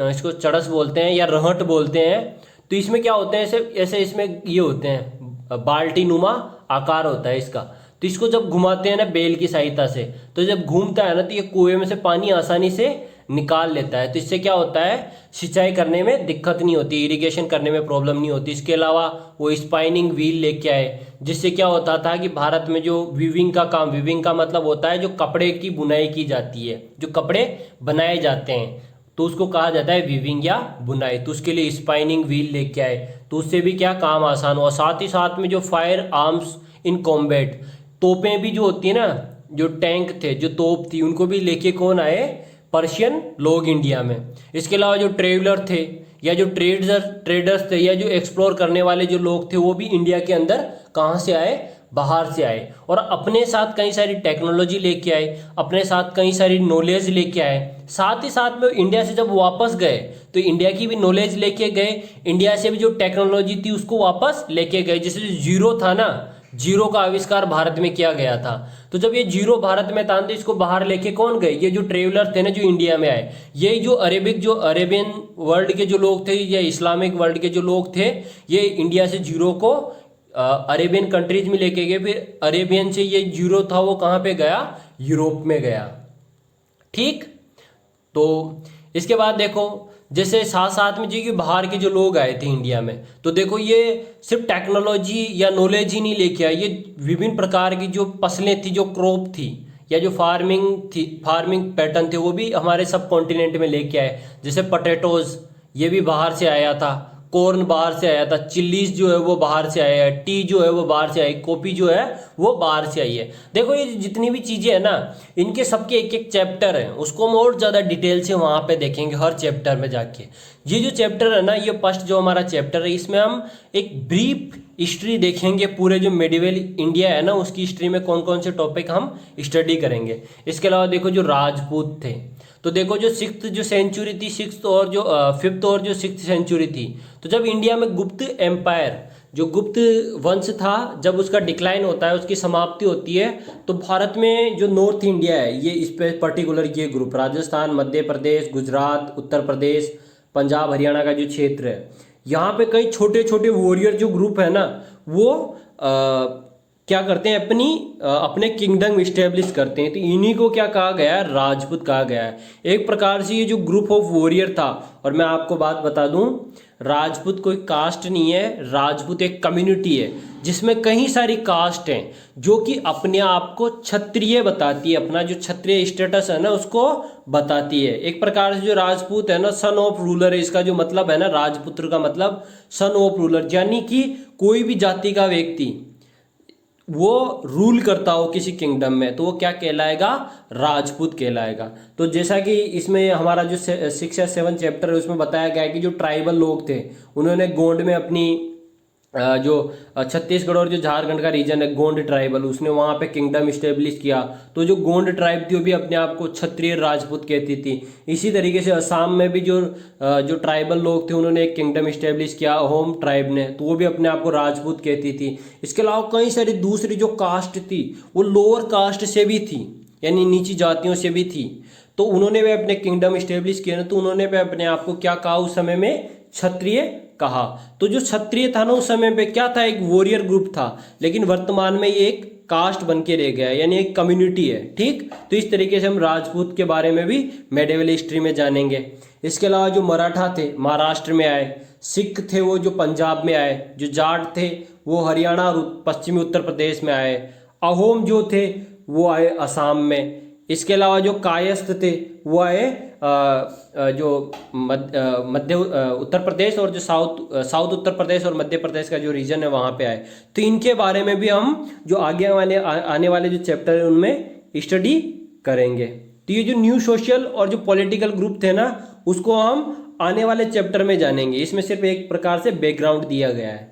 इसको चड़स बोलते हैं या रहट बोलते हैं। तो इसमें क्या होते हैं, ऐसे ऐसे इसमें ये होते हैं, बाल्टी नुमा आकार होता है इसका। तो इसको जब घुमाते हैं ना बेल की सहायता से, तो जब घूमता है ना तो ये कुएं में से पानी आसानी से निकाल लेता है। तो इससे क्या होता है, सिंचाई करने में दिक्कत नहीं होती, इरिगेशन करने में प्रॉब्लम नहीं होती। इसके अलावा वो स्पाइनिंग व्हील लेके आए, जिससे क्या होता था कि भारत में जो वीविंग का काम, वीविंग का मतलब होता है जो कपड़े की बुनाई की जाती है, जो कपड़े बनाए जाते हैं, तो उसको कहा जाता है वीविंग या बुनाई। तो उसके लिए स्पाइनिंग व्हील लेके आए, तो उससे भी क्या काम आसान हुआ। साथ ही साथ में जो फायर आर्म्स इन कॉम्बैट, तोपें भी जो होती है ना, जो टैंक थे, जो तोप थी, उनको भी लेके कौन आए, पर्शियन लोग इंडिया में। इसके अलावा जो ट्रेवलर थे या जो ट्रेडर्स थे या जो एक्सप्लोर करने वाले जो लोग थे वो भी इंडिया के अंदर कहाँ से आए, बाहर से आए। और अपने साथ कई सारी टेक्नोलॉजी लेके आए, अपने साथ कई सारी नॉलेज लेके आए। साथ ही साथ में इंडिया से जब वापस गए तो इंडिया की भी नॉलेज लेके गए, इंडिया से भी जो टेक्नोलॉजी थी उसको वापस लेके गए। जैसे जो जीरो था ना, जीरो का आविष्कार भारत में किया गया था। तो जब ये जीरो भारत में था तो इसको बाहर लेके कौन गए, ये जो ट्रेवलर थे ना जो इंडिया में आए, ये जो अरेबियन वर्ल्ड के जो लोग थे या इस्लामिक वर्ल्ड के जो लोग थे, ये इंडिया से जीरो को अरेबियन कंट्रीज में लेके गए। फिर अरेबियन से ये जीरो था वो कहाँ पे गया, यूरोप में गया। ठीक, तो इसके बाद देखो जैसे साथ साथ में जी बाहर के जो लोग आए थे इंडिया में, तो देखो ये सिर्फ टेक्नोलॉजी या नॉलेज ही नहीं लेके आए, ये विभिन्न प्रकार की जो फसलें थी, जो क्रॉप थी या जो फार्मिंग थी, फार्मिंग पैटर्न थे, वो भी हमारे सब कॉन्टिनेंट में लेके आए। जैसे पोटैटोज ये भी बाहर से आया था, कॉर्न बाहर से आया था, चिल्लीज जो है वो बाहर से आया है, टी जो है वो बाहर से आई, कॉफी जो है वो बाहर से आई है। देखो ये जितनी भी चीज़ें हैं ना, इनके सबके एक एक चैप्टर हैं, उसको हम और ज़्यादा डिटेल से वहाँ पे देखेंगे हर चैप्टर में जाके। ये जो चैप्टर है ना, ये फर्स्ट जो हमारा चैप्टर है, इसमें हम एक ब्रीफ हिस्ट्री देखेंगे पूरे जो मेडिवल इंडिया है ना उसकी हिस्ट्री में कौन कौन से टॉपिक हम स्टडी करेंगे। इसके अलावा देखो जो राजपूत थे, तो देखो जो सिक्स्थ जो सेंचुरी थी, सिक्स्थ और जो फिफ्थ और जो सिक्स्थ सेंचुरी थी, तो जब इंडिया में गुप्त एम्पायर, जो गुप्त वंश था, जब उसका डिक्लाइन होता है, उसकी समाप्ति होती है, तो भारत में जो नॉर्थ इंडिया है, ये इस पे पर्टिकुलर ये ग्रुप, राजस्थान, मध्य प्रदेश, गुजरात, उत्तर प्रदेश, पंजाब, हरियाणा का जो क्षेत्र है, यहाँ पे कई छोटे छोटे वॉरियर जो ग्रुप है ना, वो क्या करते हैं, अपने किंगडम इस्टेब्लिश करते हैं। तो इन्हीं को क्या कहा गया है, राजपूत कहा गया है। एक प्रकार से ये जो ग्रुप ऑफ वॉरियर था, और मैं आपको बात बता दूं, राजपूत कोई कास्ट नहीं है, राजपूत एक कम्युनिटी है जिसमें कई सारी कास्ट हैं जो कि अपने आप को क्षत्रिय बताती है, अपना जो क्षत्रिय स्टेटस है ना उसको बताती है। एक प्रकार से जो राजपूत है ना, सन ऑफ रूलर है, इसका जो मतलब है ना, राजपुत्र का मतलब सन ऑफ रूलर, यानी कि कोई भी जाति का व्यक्ति वो रूल करता हो किसी किंगडम में तो वो क्या कहलाएगा, राजपूत कहलाएगा। तो जैसा कि इसमें हमारा जो 6 या 7 चैप्टर है उसमें बताया गया है कि जो ट्राइबल लोग थे उन्होंने गोंड में अपनी जो छत्तीसगढ़ और जो झारखंड का रीजन है गोंड ट्राइबल, उसने वहाँ पे किंगडम इस्टेब्लिश किया। तो जो गोंड ट्राइब थी वो भी अपने आप को क्षत्रिय राजपूत कहती थी। इसी तरीके से असम में भी जो ट्राइबल लोग थे उन्होंने एक किंगडम इस्टेब्लिश किया अहोम ट्राइब ने, तो वो भी अपने आप को राजपूत कहती थी। इसके अलावा कई सारी दूसरी जो कास्ट थी वो लोअर कास्ट से भी थी, यानी नीची जातियों से भी थी। तो उन्होंने भी अपने किंगडम इस्टेब्लिश किए ना, तो उन्होंने भी अपने आप को क्या कहा उस समय में, क्षत्रिय कहा। तो जो क्षत्रिय था ना उस समय पे क्या था, एक वॉरियर ग्रुप था, लेकिन वर्तमान में ये एक कास्ट बन के रह गया है, यानी एक कम्युनिटी है। ठीक, तो इस तरीके से हम राजपूत के बारे में भी मेडिवल हिस्ट्री में जानेंगे। इसके अलावा जो मराठा थे महाराष्ट्र में आए, सिख थे वो जो पंजाब में आए, जो जाट थे वो हरियाणा और पश्चिमी उत्तर प्रदेश में आए, अहोम जो थे वो आए असम में। इसके अलावा जो कायस्थ थे वो आए जो मध्य उत्तर प्रदेश और जो साउथ उत्तर प्रदेश और मध्य प्रदेश का जो रीजन है वहाँ पे आए। तो इनके बारे में भी हम जो आने वाले जो चैप्टर है उनमें स्टडी करेंगे। तो ये जो न्यू सोशल और जो पॉलिटिकल ग्रुप थे ना उसको हम आने वाले चैप्टर में जानेंगे। इसमें सिर्फ एक प्रकार से बैकग्राउंड दिया गया है।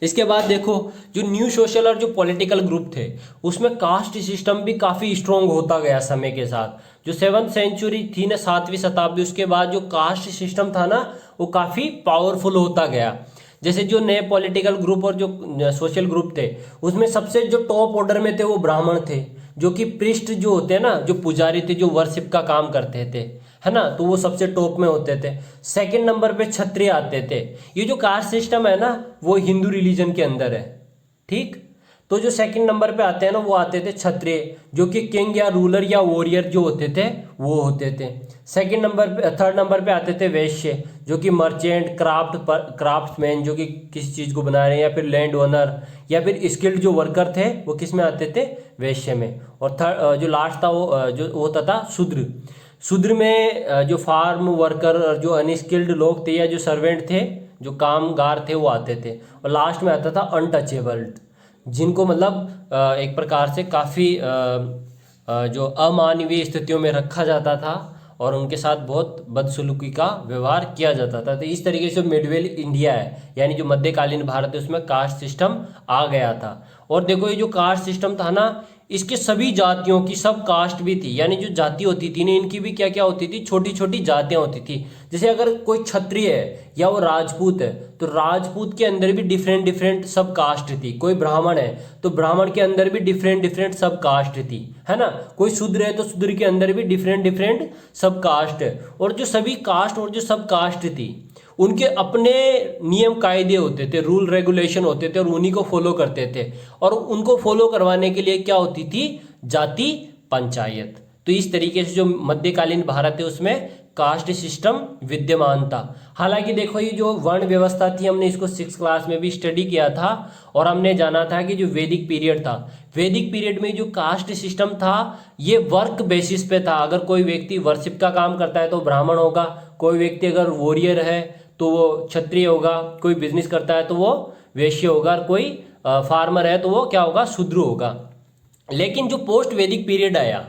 इसके बाद देखो जो न्यू सोशल और जो पॉलिटिकल ग्रुप थे उसमें कास्ट सिस्टम भी काफ़ी स्ट्रॉन्ग होता गया समय के साथ। जो 7th सेंचुरी थी ना, 7वीं शताब्दी, उसके बाद जो कास्ट सिस्टम था ना वो काफ़ी पावरफुल होता गया। जैसे जो नए पॉलिटिकल ग्रुप और जो सोशल ग्रुप थे उसमें सबसे जो टॉप ऑर्डर में थे वो ब्राह्मण थे, जो कि पृष्ठ जो होते हैं ना, जो पुजारी थे, जो वर्शिप का काम करते थे, है ना, तो वो सबसे टॉप में होते थे। सेकंड नंबर पे क्षत्रिय आते थे। ये जो कास्ट सिस्टम है ना वो हिंदू रिलीजन के अंदर है। ठीक, तो जो सेकंड नंबर पे आते हैं ना वो आते थे क्षत्रिय, जो कि किंग या रूलर या वॉरियर जो होते थे वो होते थे। थर्ड नंबर पे आते थे वैश्य, जो कि मर्चेंट, क्राफ्ट्समैन, जो कि किसी चीज़ को बना रहे हैं, या फिर लैंड ओनर, या फिर स्किल्ड जो वर्कर थे वो किस में आते थे, वैश्य में। और थर्ड जो लास्ट था वो जो होता था शूद्र। शूद्र में जो फार्म वर्कर और जो अनस्किल्ड लोग थे या जो सर्वेंट थे, जो कामगार थे वो आते थे। और लास्ट में आता था अनटचेबल, जिनको मतलब एक प्रकार से काफ़ी जो अमानवीय स्थितियों में रखा जाता था और उनके साथ बहुत बदसलूकी का व्यवहार किया जाता था। तो इस तरीके से मिडवेल इंडिया है, यानी जो मध्यकालीन भारत है, उसमें कास्ट सिस्टम आ गया था। और देखो ये जो कास्ट सिस्टम था ना, इसके सभी जातियों की सब कास्ट भी थी, यानी जो जाति होती थी ना इनकी भी क्या क्या होती थी, छोटी छोटी जातियां होती थी। जैसे अगर कोई क्षत्रिय है या वो राजपूत है तो राजपूत के अंदर भी डिफरेंट डिफरेंट सब कास्ट थी। कोई ब्राह्मण है तो ब्राह्मण के अंदर भी डिफरेंट डिफरेंट सब कास्ट थी, है ना। कोई शूद्र है तो शूद्र के अंदर भी डिफरेंट डिफरेंट सब कास्ट है। और जो सभी कास्ट और जो सब कास्ट थी उनके अपने नियम कायदे होते थे, रूल रेगुलेशन होते थे, और उन्हीं को फॉलो करते थे। और उनको फॉलो करवाने के लिए क्या होती थी, जाति पंचायत। तो इस तरीके से जो मध्यकालीन भारत है उसमें कास्ट सिस्टम विद्यमान था। हालांकि देखो ये जो वर्ण व्यवस्था थी हमने इसको 6th क्लास में भी स्टडी किया था, और हमने जाना था कि जो वैदिक पीरियड था, वैदिक पीरियड में जो कास्ट सिस्टम था ये वर्क बेसिस पे था। अगर कोई व्यक्ति वर्शिप का काम करता है तो ब्राह्मण होगा, कोई व्यक्ति अगर वॉरियर है तो वो क्षत्रिय होगा, कोई बिजनेस करता है तो वो वैश्य होगा, और कोई फार्मर है तो वो क्या होगा, शूद्र होगा। लेकिन जो पोस्ट वैदिक पीरियड आया,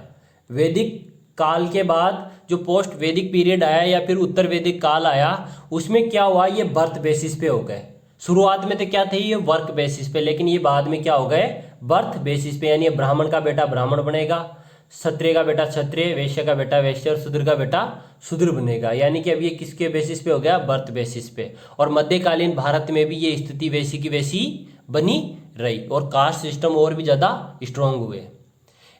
वैदिक काल के बाद जो पोस्ट वैदिक पीरियड आया या फिर उत्तर वैदिक काल आया, उसमें क्या हुआ, ये बर्थ बेसिस पे हो गए। शुरुआत में तो क्या थे, ये वर्क बेसिस पे, लेकिन ये बाद में क्या हो गए, बर्थ बेसिस पे। यानी ब्राह्मण का बेटा ब्राह्मण बनेगा, क्षत्रिय का बेटा क्षत्रिय, वैश्य का बेटा वैश्य, और शूद्र का बेटा शूद्र बनेगा। यानी कि अब ये किसके बेसिस पे हो गया, बर्थ बेसिस पे। और मध्यकालीन भारत में भी ये स्थिति वैसी की वैसी बनी रही, और कास्ट सिस्टम और भी ज़्यादा स्ट्रांग हुए।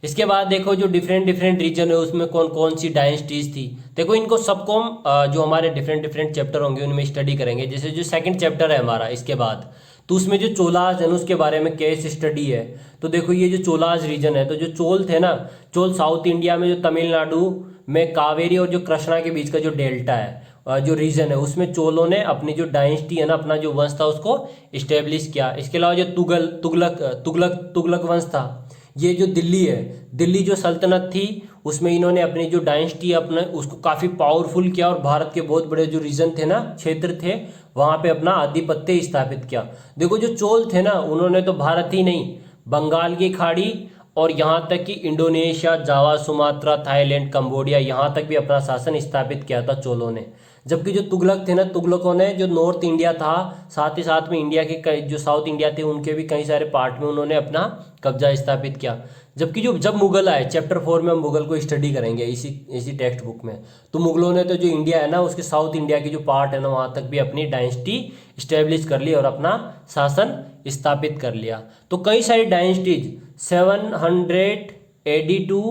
इसके बाद देखो जो डिफरेंट डिफरेंट रीजन है उसमें कौन कौन सी डायनेस्टीज थी। देखो इनको सबको हम जो हमारे डिफरेंट डिफरेंट चैप्टर होंगे उनमें स्टडी करेंगे। जैसे जो सेकंड चैप्टर है हमारा इसके बाद, तो उसमें जो चोलाज है उसके बारे में केस स्टडी है। तो देखो ये जो चोलाज रीजन है, तो जो चोल थे ना, चोल साउथ इंडिया में जो तमिलनाडु में कावेरी और जो कृष्णा के बीच का जो डेल्टा है, जो रीजन है, उसमें चोलों ने अपनी जो डायनेस्टी है ना, अपना जो वंश था उसको इस्टेब्लिश किया। इसके अलावा जो तुगलक वंश था, ये जो दिल्ली है, दिल्ली जो सल्तनत थी उसमें इन्होंने अपनी जो डायनेस्टी अपने उसको काफ़ी पावरफुल किया, और भारत के बहुत बड़े जो रीजन थे ना, क्षेत्र थे, वहाँ पे अपना आधिपत्य स्थापित किया। देखो जो चोल थे ना, उन्होंने तो भारत ही नहीं, बंगाल की खाड़ी और यहाँ तक कि इंडोनेशिया, जावा, सुमात्रा, थाईलैंड, कंबोडिया, यहाँ तक भी अपना शासन स्थापित किया था चोलों ने। जबकि जो तुगलक थे ना, तुगलकों ने जो नॉर्थ इंडिया था, साथ ही साथ में इंडिया के कई जो साउथ इंडिया थे उनके भी कई सारे पार्ट में उन्होंने अपना कब्जा स्थापित किया। जबकि जो जब मुगल आए, चैप्टर 4 में हम मुगल को स्टडी करेंगे इसी टेक्स्ट बुक में, तो मुगलों ने तो जो इंडिया है ना उसके साउथ इंडिया की जो पार्ट है ना वहाँ तक भी अपनी डायनेस्टी इस्टेब्लिश कर ली और अपना शासन स्थापित कर लिया। तो कई सारी डायनेस्टीज 700 AD टू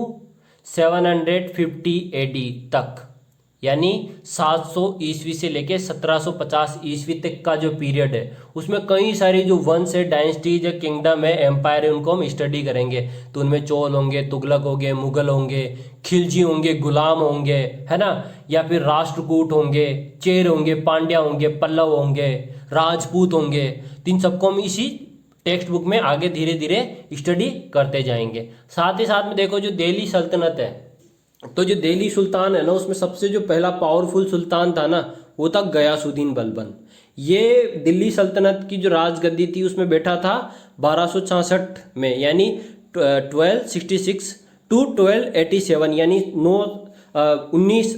750 AD तक, यानी 700 ईस्वी से लेके 1750 ईस्वी तक का जो पीरियड है उसमें कई सारी जो वंश है, डायनेस्टीज है, किंगडम है, एम्पायर है, उनको हम स्टडी करेंगे। तो उनमें चोल होंगे, तुगलक होंगे, मुगल होंगे, खिलजी होंगे, गुलाम होंगे, है ना, या फिर राष्ट्रकूट होंगे, चेर होंगे, पांड्या होंगे, पल्लव होंगे, राजपूत होंगे। तो इन सबको हम इसी टेक्स्ट बुक में आगे धीरे धीरे स्टडी करते जाएंगे। साथ ही साथ में देखो जो दिल्ली सल्तनत है, तो जो दिल्ली सुल्तान है ना उसमें सबसे जो पहला पावरफुल सुल्तान था ना वो था गयासुद्दीन बलबन। ये दिल्ली सल्तनत की जो राजगद्दी थी उसमें बैठा था 1266 में, यानी 1266 टू 1287, यानी 21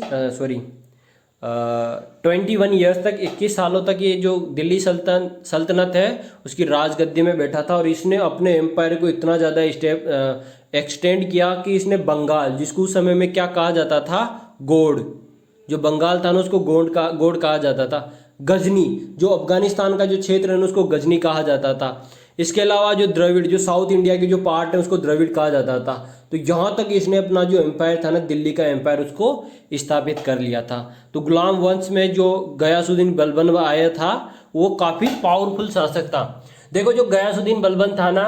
ईयर्स तक, 21 सालों तक ये जो दिल्ली सल्तनत है उसकी राजगद्दी में बैठा था। और इसने अपने एम्पायर को इतना ज़्यादा एक्सटेंड किया कि इसने बंगाल, जिसको उस समय में क्या कहा जाता था, गोंड, जो बंगाल था ना उसको गोंड कहा जाता था। गजनी, जो अफगानिस्तान का जो क्षेत्र है ना उसको गजनी कहा जाता था। इसके अलावा जो द्रविड़, जो साउथ इंडिया की जो पार्ट है उसको द्रविड़ कहा जाता था। तो यहाँ तक इसने अपना जो एम्पायर था ना, दिल्ली का एम्पायर, उसको स्थापित कर लिया था। तो गुलाम वंश में जो गयासुद्दीन बलबन आया था वो काफ़ी पावरफुल शासक था। देखो जो गयासुद्दीन बलबन था ना,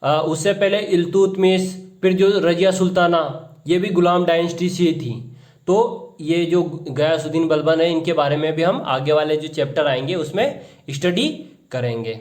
उससे पहले इल्तुतमिश, फिर जो रजिया सुल्ताना, ये भी गुलाम डायनेस्टी से थी। तो ये जो गयासुद्दीन बलबन है इनके बारे में भी हम आगे वाले जो चैप्टर आएंगे उसमें स्टडी करेंगे।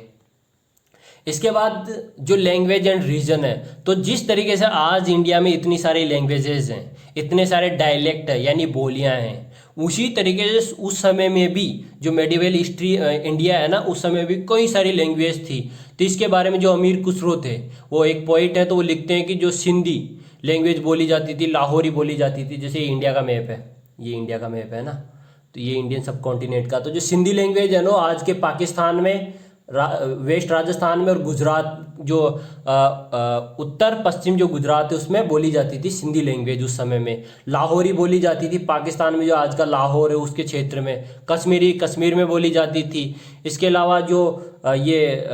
इसके बाद जो लैंग्वेज एंड रीजन है, तो जिस तरीके से आज इंडिया में इतनी सारी लैंग्वेजेस हैं, इतने सारे डायलेक्ट है यानी बोलियां हैं, उसी तरीके से उस समय में भी जो मेडिवल हिस्ट्री इंडिया है ना उस समय भी कई सारी लैंग्वेज थी। तो इसके बारे में जो अमीर खुसरो थे, वो एक पोइट है, तो वो लिखते हैं कि जो सिंधी लैंग्वेज बोली जाती थी, लाहौरी बोली जाती थी। जैसे इंडिया का मैप है, ये इंडिया का मैप है ना, तो ये इंडियन सब कॉन्टिनेंट का, तो जो सिंधी लैंग्वेज है ना आज के पाकिस्तान में, वेस्ट राजस्थान में और गुजरात, जो उत्तर पश्चिम जो गुजरात है उसमें बोली जाती थी सिंधी लैंग्वेज उस समय में। लाहौरी बोली जाती थी पाकिस्तान में, जो आज का लाहौर है उसके क्षेत्र में। कश्मीरी कश्मीर में बोली जाती थी। इसके अलावा जो ये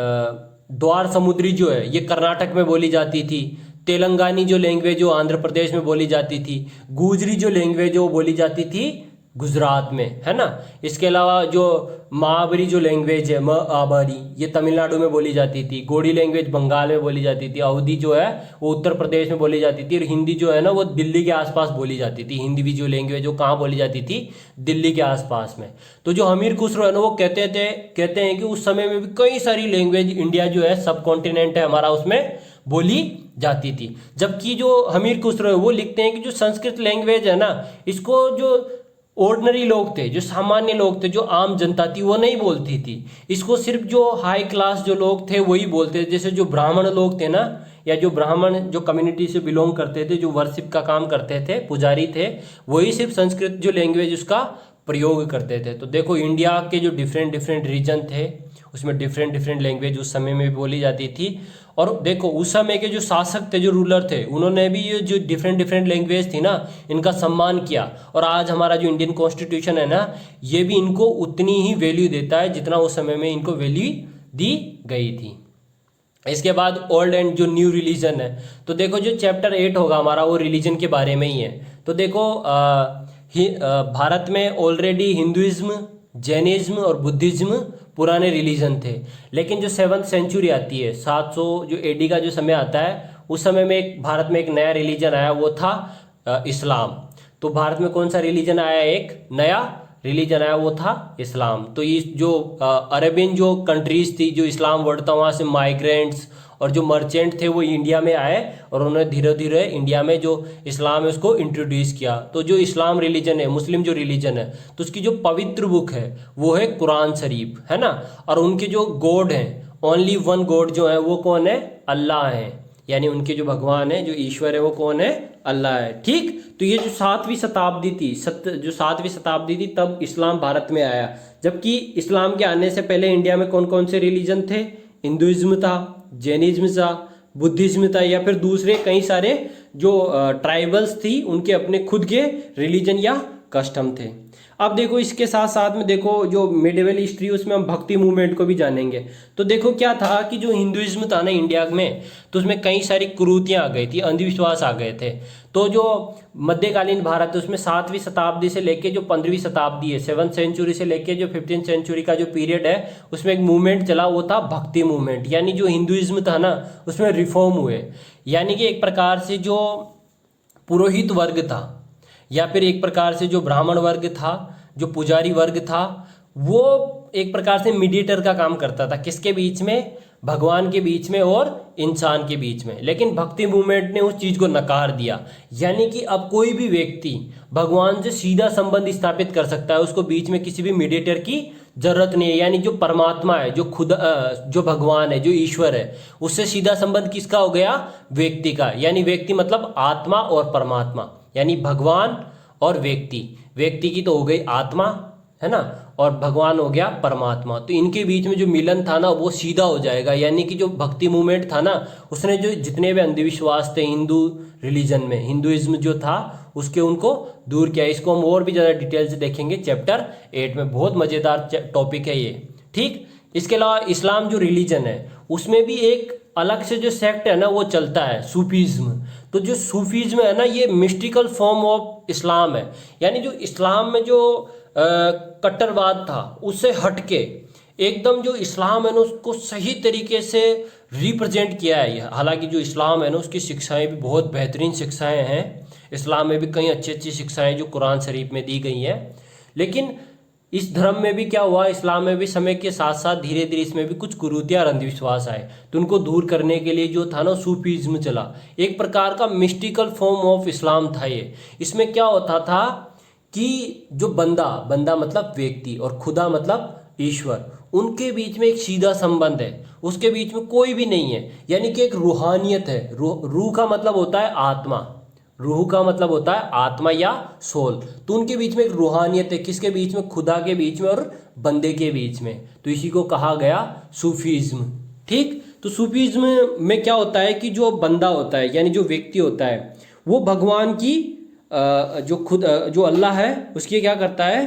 द्वार समुद्री जो है ये कर्नाटक में बोली जाती थी। तेलंगानी जो लैंग्वेज जो आंध्र प्रदेश में बोली जाती थी। गुजरी जो लैंग्वेज वो बोली जाती थी गुजरात में, है ना। इसके अलावा जो महाबरी जो लैंग्वेज है, महाबरी, ये तमिलनाडु में बोली जाती थी। गोड़ी लैंग्वेज बंगाल में बोली जाती थी। अवधी जो है वो उत्तर प्रदेश में बोली जाती थी। और हिंदी जो है ना वो दिल्ली के आसपास बोली जाती थी। हिंदी भी जो लैंग्वेज वो कहाँ बोली जाती थी, दिल्ली के आसपास में। तो जो हमीर खुसरो है ना वो कहते हैं कि उस समय में भी कई सारी लैंग्वेज इंडिया जो है सब कॉन्टिनेंट है हमारा, उसमें बोली जाती थी। जबकि जो हमीर खुसरो है वो लिखते हैं कि जो संस्कृत लैंग्वेज है ना, इसको जो ऑर्डिनरी लोग थे, जो सामान्य लोग थे, जो आम जनता थी, वो नहीं बोलती थी। इसको सिर्फ जो हाई क्लास जो लोग थे वही बोलते थे। जैसे जो ब्राह्मण लोग थे ना, या जो ब्राह्मण जो कम्युनिटी से बिलोंग करते थे, जो वर्शिप का काम करते थे, पुजारी थे, वही सिर्फ संस्कृत जो लैंग्वेज उसका प्रयोग करते थे। तो देखो इंडिया के जो डिफरेंट रीजन थे उसमें डिफरेंट लैंग्वेज उस समय में भी बोली जाती थी। और देखो उस समय के जो शासक थे, जो रूलर थे, उन्होंने भी ये जो डिफरेंट लैंग्वेज थी ना इनका सम्मान किया। और आज हमारा जो इंडियन कॉन्स्टिट्यूशन है ना ये भी इनको उतनी ही वैल्यू देता है जितना उस समय में इनको वैल्यू दी गई थी। इसके बाद ओल्ड एंड जो न्यू रिलीजन है, तो देखो जो चैप्टर 8 होगा हमारा वो रिलीजन के बारे में ही है। तो देखो भारत में ऑलरेडी हिंदुइज्म, जैनिज्म और बुद्धिज्म पुराने रिलीजन थे। लेकिन जो 7th सेंचुरी आती है, 700 जो AD का जो समय आता है, उस समय में भारत में एक नया रिलीजन आया, वो था इस्लाम। तो भारत में कौन सा रिलीजन आया, एक नया रिलीजन आया, वो था इस्लाम। तो इस जो अरेबियन जो कंट्रीज थी, जो इस्लाम वर्ल्ड था, वहाँ से माइग्रेंट्स और जो मर्चेंट थे वो इंडिया में आए और उन्होंने धीरे धीरे इंडिया में जो इस्लाम है उसको इंट्रोड्यूस किया। तो जो इस्लाम रिलीजन है, मुस्लिम जो रिलीजन है, तो उसकी जो पवित्र बुक है वो है कुरान शरीफ, है ना। और उनके जो गॉड हैं, ओनली वन गॉड जो है वो कौन है, अल्लाह है। यानी उनके जो भगवान है, जो ईश्वर है, वो कौन है? अल्लाह है। ठीक, तो ये जो 7वीं शताब्दी थी, जो 7वीं शताब्दी थी, तब इस्लाम भारत में आया। जबकि इस्लाम के आने से पहले इंडिया में कौन कौन से रिलीजन थे? हिंदुइज्म था, जैनिज्म था, बुद्धिज्म था, या फिर दूसरे कई सारे जो ट्राइबल्स थी उनके अपने खुद के रिलीजन या कस्टम थे। अब देखो इसके साथ साथ में देखो जो मिडिवल हिस्ट्री, उसमें हम भक्ति मूवमेंट को भी जानेंगे। तो देखो क्या था कि जो हिंदुइज्म था ना इंडिया में, तो उसमें कई सारी कुरीतियाँ आ गई थी, अंधविश्वास आ गए थे। तो जो मध्यकालीन भारत है उसमें 7वीं शताब्दी से लेके जो 15वीं शताब्दी है, 7th सेंचुरी से लेके जो 15th सेंचुरी का जो पीरियड है, उसमें एक मूवमेंट चला, वो था भक्ति मूवमेंट। यानी जो हिंदुइज्म था ना उसमें रिफॉर्म हुए, यानी कि एक प्रकार से जो पुरोहित वर्ग था या फिर एक प्रकार से जो ब्राह्मण वर्ग था, जो पुजारी वर्ग था, वो एक प्रकार से मीडिएटर का काम करता था। किसके बीच में? भगवान के बीच में और इंसान के बीच में। लेकिन भक्ति मूवमेंट ने उस चीज़ को नकार दिया, यानी कि अब कोई भी व्यक्ति भगवान से सीधा संबंध स्थापित कर सकता है, उसको बीच में किसी भी मीडिएटर की जरूरत नहीं है। यानी जो परमात्मा है, जो खुद जो भगवान है, जो ईश्वर है, उससे सीधा संबंध किसका हो गया? व्यक्ति का। यानी व्यक्ति मतलब आत्मा और परमात्मा, यानी भगवान और व्यक्ति की तो हो गई आत्मा, है ना, और भगवान हो गया परमात्मा। तो इनके बीच में जो मिलन था ना वो सीधा हो जाएगा। यानी कि जो भक्ति मूवमेंट था ना, उसने जो जितने भी अंधविश्वास थे हिंदू रिलीजन में, हिंदुइज्म जो था उसके, उनको दूर किया। इसको हम और भी ज़्यादा डिटेल से देखेंगे चैप्टर 8 में। बहुत मज़ेदार टॉपिक है ये। ठीक, इसके अलावा इस्लाम जो रिलीजन है उसमें भी एक अलग से जो सेक्ट है ना वो चलता है, सूफीज्म। तो जो सूफीज्म है ना, ये मिस्टिकल फॉर्म ऑफ इस्लाम है। यानी जो इस्लाम में जो कट्टरवाद था उससे हटके एकदम जो इस्लाम है ना उसको सही तरीके से रिप्रेजेंट किया है। हालांकि जो इस्लाम है ना उसकी शिक्षाएं भी बहुत बेहतरीन शिक्षाएं हैं। इस्लाम में भी कई अच्छी अच्छी शिक्षाएं जो कुरान शरीफ में दी गई हैं। लेकिन इस धर्म में भी क्या हुआ, इस्लाम में भी समय के साथ साथ धीरे धीरे इसमें भी कुछ कुरीतियाँ और अंधविश्वास आए। तो उनको दूर करने के लिए जो था ना सूफीज्म चला, एक प्रकार का मिस्टिकल फॉर्म ऑफ इस्लाम था ये। इसमें क्या होता था कि जो बंदा मतलब व्यक्ति और खुदा मतलब ईश्वर, उनके बीच में एक सीधा संबंध है, उसके बीच में कोई भी नहीं है। यानी कि एक रूहानियत है। रूह का मतलब होता है आत्मा, रूह का मतलब होता है आत्मा या सोल। तो उनके बीच में एक रूहानियत है। किसके बीच में? खुदा के बीच में और बंदे के बीच में। तो इसी को कहा गया सूफीज्म। ठीक, तो सूफीज्म में क्या होता है कि जो बंदा होता है यानी जो व्यक्ति होता है वो भगवान की जो अल्लाह है उसकी क्या करता है,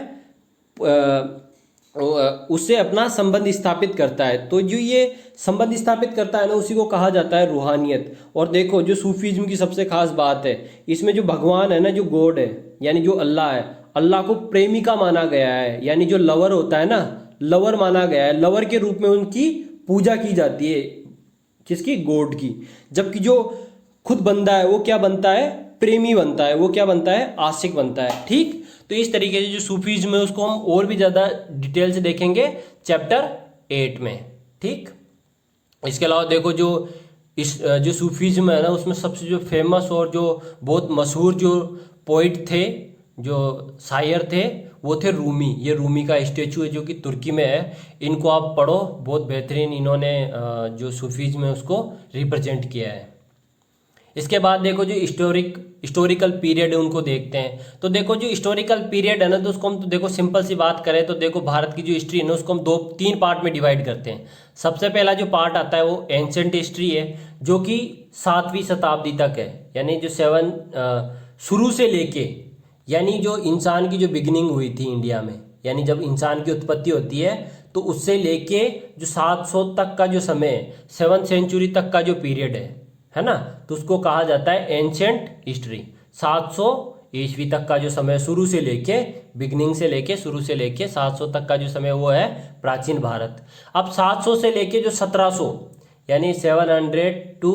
उससे अपना संबंध स्थापित करता है। तो जो ये संबंध स्थापित करता है ना उसी को कहा जाता है रूहानियत। और देखो जो सूफीज्म की सबसे खास बात है, इसमें जो भगवान है ना, जो गॉड है यानी जो अल्लाह है, अल्लाह को प्रेमिका माना गया है। यानी जो लवर होता है ना, लवर माना गया है। लवर के रूप में उनकी पूजा की जाती है। किसकी? गॉड की। जबकि जो खुद बंदा है वो क्या बनता है? प्रेमी बनता है। वो क्या बनता है? आशिक बनता है। ठीक, तो इस तरीके से जो सूफीज्म है उसको हम और भी ज़्यादा डिटेल से देखेंगे चैप्टर 8 में। ठीक, इसके अलावा देखो जो सूफीज्म है ना उसमें सबसे जो फेमस और जो बहुत मशहूर जो पोइट थे, जो शायर थे, वो थे रूमी। ये रूमी का स्टेचू है जो कि तुर्की में है। इनको आप पढ़ो, बहुत बेहतरीन इन्होंने जो सूफीज्म है उसको रिप्रेजेंट किया है। इसके बाद देखो जो हिस्टोरिकल पीरियड है उनको देखते हैं। तो देखो जो हिस्टोरिकल पीरियड है ना, तो उसको हम, तो देखो सिंपल सी बात करें तो देखो भारत की जो हिस्ट्री है ना उसको हम 2-3 पार्ट में डिवाइड करते हैं। सबसे पहला जो पार्ट आता है वो एंशेंट हिस्ट्री है, जो कि 7वीं शताब्दी तक है। यानी जो शुरू से लेके, यानी जो इंसान की जो बिगिनिंग हुई थी इंडिया में, यानी जब इंसान की उत्पत्ति होती है तो उससे लेके जो 700 तक का जो समय है, 7th सेंचुरी तक का जो पीरियड है ना, तो उसको कहा जाता है एंशेंट हिस्ट्री। 700 ईस्वी तक का जो समय, शुरू से लेके, बिगनिंग से लेके, शुरू से लेके 700 तक का जो समय वो है प्राचीन भारत। अब 700 से लेके जो 1700 यानी 700 टू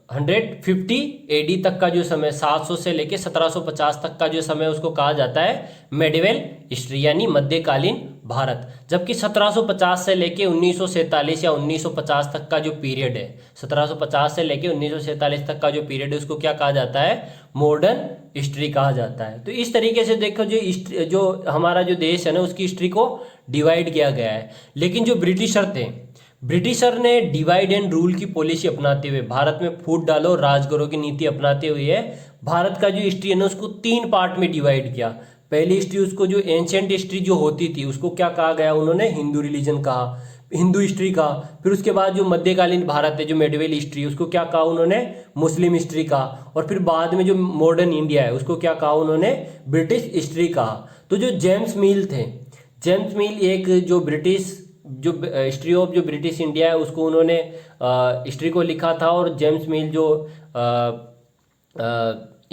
1750 AD तक का जो समय, 700 से लेके 1750 तक का जो समय, उसको कहा जाता है मेडिवल हिस्ट्री यानी मध्यकालीन भारत। जबकि 1750 से लेके 1947 या 1950 तक का जो पीरियड है, 1750 से लेके 1947 तक का जो पीरियड है उसको क्या कहा जाता है? मॉडर्न हिस्ट्री कहा जाता है। तो इस तरीके से देखो जो हमारा जो देश है ना उसकी हिस्ट्री को डिवाइड किया गया है। लेकिन जो ब्रिटिशर थे, ब्रिटिशर ने डिवाइड एंड रूल की पॉलिसी अपनाते हुए भारत में फूट डालो राज करो की नीति अपनाते हुए भारत का जो हिस्ट्री है ना उसको 3 पार्ट में डिवाइड किया। पहली हिस्ट्री उसको जो एंशियंट हिस्ट्री जो होती थी उसको क्या कहा गया, उन्होंने हिंदू रिलीजन कहा, हिंदू हिस्ट्री कहा। फिर उसके बाद जो मध्यकालीन भारत है जो मेडिवल हिस्ट्री उसको क्या कहा उन्होंने, मुस्लिम हिस्ट्री कहा। और फिर बाद में जो मॉडर्न इंडिया है उसको क्या कहा उन्होंने, ब्रिटिश हिस्ट्री कहा। तो जो जेम्स मिल थे, जेम्स मिल एक जो ब्रिटिश जो हिस्ट्री ऑफ जो ब्रिटिश इंडिया है उसको उन्होंने हिस्ट्री को लिखा था। और जेम्स मिल जो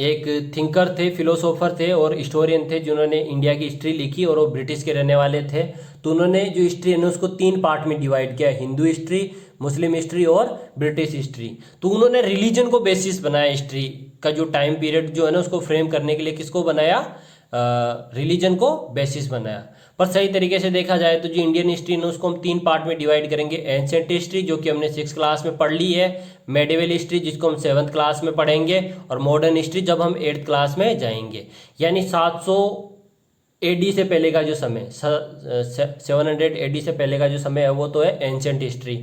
एक थिंकर थे, फिलोसोफर थे और हिस्टोरियन थे जिन्होंने इंडिया की हिस्ट्री लिखी और वो ब्रिटिश के रहने वाले थे। तो उन्होंने जो हिस्ट्री है ना उसको 3 पार्ट में डिवाइड किया, हिंदू हिस्ट्री, मुस्लिम हिस्ट्री और ब्रिटिश हिस्ट्री। तो उन्होंने रिलीजन को बेसिस बनाया, हिस्ट्री का जो टाइम पीरियड जो है ना उसको फ्रेम करने के लिए किसको बनाया, रिलीजन को बेसिस बनाया। पर सही तरीके से देखा जाए तो जो इंडियन हिस्ट्री है उसको हम 3 पार्ट में डिवाइड करेंगे, एंशिएंट हिस्ट्री जो कि हमने 6th क्लास में पढ़ ली है, मेडिवल हिस्ट्री जिसको हम 7th क्लास में पढ़ेंगे, और मॉडर्न हिस्ट्री जब हम 8th क्लास में जाएंगे। यानी 700 AD से पहले का जो समय, 700 AD से पहले का जो समय है वो तो है एंशिएंट हिस्ट्री।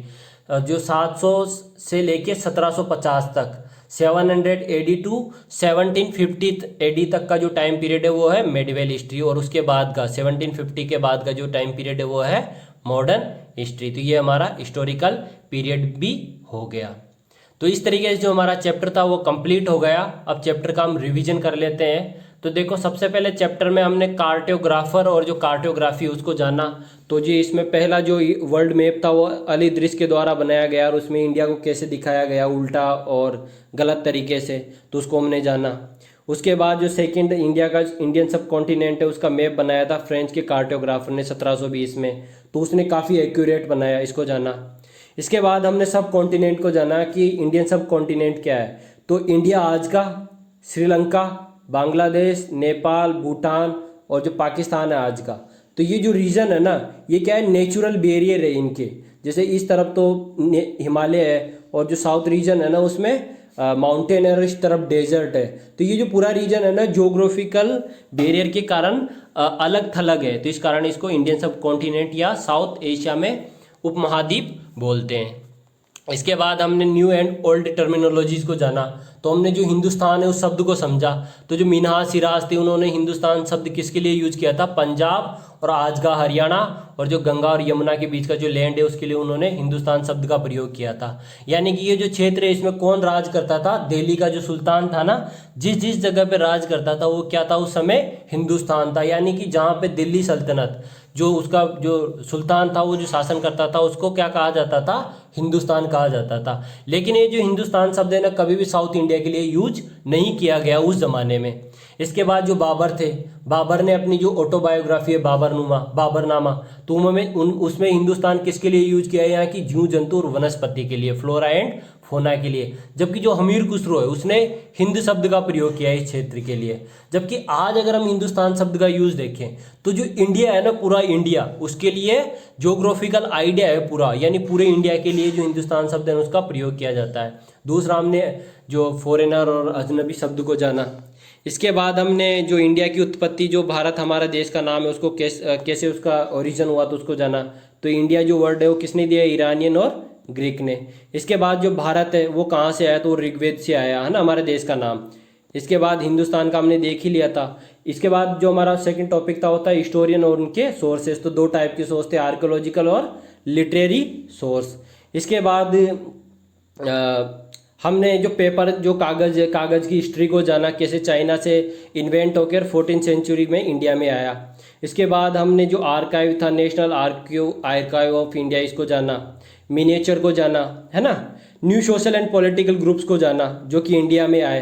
जो 700 से लेके 1750 तक, 700 AD टू 1750 AD तक का जो टाइम पीरियड है वो है मेडिवल हिस्ट्री। और उसके बाद का 1750 के बाद का जो टाइम पीरियड है वो है मॉडर्न हिस्ट्री। तो ये हमारा हिस्टोरिकल पीरियड भी हो गया। तो इस तरीके से जो हमारा चैप्टर था वो कंप्लीट हो गया। अब चैप्टर का हम रिवीजन कर लेते हैं। तो देखो सबसे पहले चैप्टर में हमने कार्टोग्राफर और जो कार्टोग्राफी उसको जाना। तो जी इसमें पहला जो वर्ल्ड मैप था वो अल इदरिस के द्वारा बनाया गया और उसमें इंडिया को कैसे दिखाया गया उल्टा और गलत तरीके से, तो उसको हमने जाना। उसके बाद जो सेकंड इंडिया का इंडियन सब कॉन्टिनेंट है उसका मैप बनाया था फ्रेंच के कार्टोग्राफर ने 1720 में, तो उसने काफ़ी एक्यूरेट बनाया, इसको जाना। इसके बाद हमने सब कॉन्टिनेंट को जाना कि इंडियन सब कॉन्टिनेंट क्या है। तो इंडिया आज का, श्रीलंका, बांग्लादेश, नेपाल, भूटान और जो पाकिस्तान है आज का, तो ये जो रीजन है ना ये क्या है, नेचुरल बैरियर है इनके। जैसे इस तरफ तो हिमालय है और जो साउथ रीजन है ना उसमें माउंटेन है और इस तरफ डेजर्ट है। तो ये जो पूरा रीजन है ना ज्योग्राफिकल बैरियर के कारण अलग थलग है, तो इस कारण इसको इंडियन सब कॉन्टिनेंट या साउथ एशिया में उपमहाद्वीप बोलते हैं। इसके बाद हमने न्यू एंड ओल्ड टर्मिनोलॉजीज को जाना। तो हमने जो हिंदुस्तान है उस शब्द को समझा। तो जो मिन्हाज सिराज थे उन्होंने हिंदुस्तान शब्द किसके लिए यूज किया था, पंजाब और आज का हरियाणा और जो गंगा और यमुना के बीच का जो लैंड है उसके लिए उन्होंने हिंदुस्तान शब्द का प्रयोग किया था। यानी कि ये जो क्षेत्र है इसमें कौन राज करता था, दिल्ली का जो सुल्तान था ना, जिस जिस जगह पे राज करता था वो क्या था उस समय, हिंदुस्तान था। यानी कि जहाँ पे दिल्ली सल्तनत जो उसका जो सुल्तान था वो जो शासन करता था उसको क्या कहा जाता था, हिंदुस्तान कहा जाता था। लेकिन ये जो हिंदुस्तान शब्द है ना कभी भी साउथ इंडिया के लिए यूज नहीं किया गया उस जमाने में। इसके बाद जो बाबर थे, बाबर ने अपनी जो ऑटोबायोग्राफी है बाबरनामा, तो उसमें हिंदुस्तान किसके लिए यूज किया है, यहाँ की जीव जंतु और वनस्पति के लिए, फ्लोरा एंड फोना के लिए। जबकि जो हमीर खुसरो है उसने हिंद शब्द का प्रयोग किया है इस क्षेत्र के लिए। जबकि आज अगर हम हिंदुस्तान शब्द का यूज देखें तो जो इंडिया है ना, पूरा इंडिया, उसके लिए ज्योग्राफिकल आइडिया है पूरा, यानी पूरे इंडिया के लिए जो हिंदुस्तान शब्द है उसका प्रयोग किया जाता है। दूसरा हमने जो फॉरेनर और अजनबी शब्द को जाना। इसके बाद हमने जो इंडिया की उत्पत्ति, जो भारत हमारा देश का नाम है उसको कैसे उसका ओरिजिन हुआ तो उसको जाना। तो इंडिया जो वर्ड है वो किसने दिया, ईरानियन और ग्रीक ने। इसके बाद जो भारत है वो कहाँ से आया, तो वो ऋग्वेद से आया है ना हमारे देश का नाम। इसके बाद हिंदुस्तान का हमने देख ही लिया था। इसके बाद जो हमारा सेकंड टॉपिक था होता है हिस्टोरियन और उनके सोर्सेस। तो 2 टाइप के सोर्स थे, आर्कियोलॉजिकल और लिटरेरी सोर्स। इसके बाद हमने जो पेपर, जो कागज़ की हिस्ट्री को जाना, कैसे चाइना से इन्वेंट होकर 14th सेंचुरी में इंडिया में आया। इसके बाद हमने जो आर्काइव था, नेशनल आर्काइव ऑफ इंडिया, इसको जाना। मिनिएचर को जाना, है ना। New social and political groups को जाना जो कि इंडिया में आए,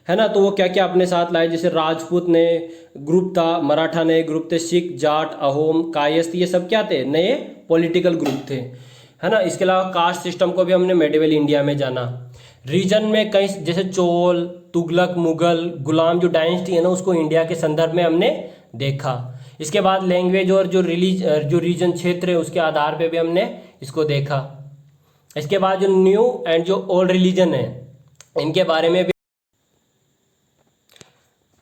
है ना। तो वो क्या क्या अपने साथ लाए, जैसे राजपूत नए ग्रुप था, मराठा नए ग्रुप थे, सिख, जाट, अहोम, कायस्थ, ये सब क्या थे, नए पॉलिटिकल ग्रुप थे, है ना। इसके अलावा कास्ट सिस्टम को भी हमने मेडिवल इंडिया में जाना। रीजन में कई जैसे चोल, तुगलक, मुगल, गुलाम जो डायनेस्टी है ना उसको इंडिया के संदर्भ में हमने देखा। इसके बाद लैंग्वेज और जो रीजन क्षेत्र है उसके आधार पे भी हमने इसको देखा। इसके बाद जो न्यू एंड जो ओल्ड रिलीजन है इनके बारे में भी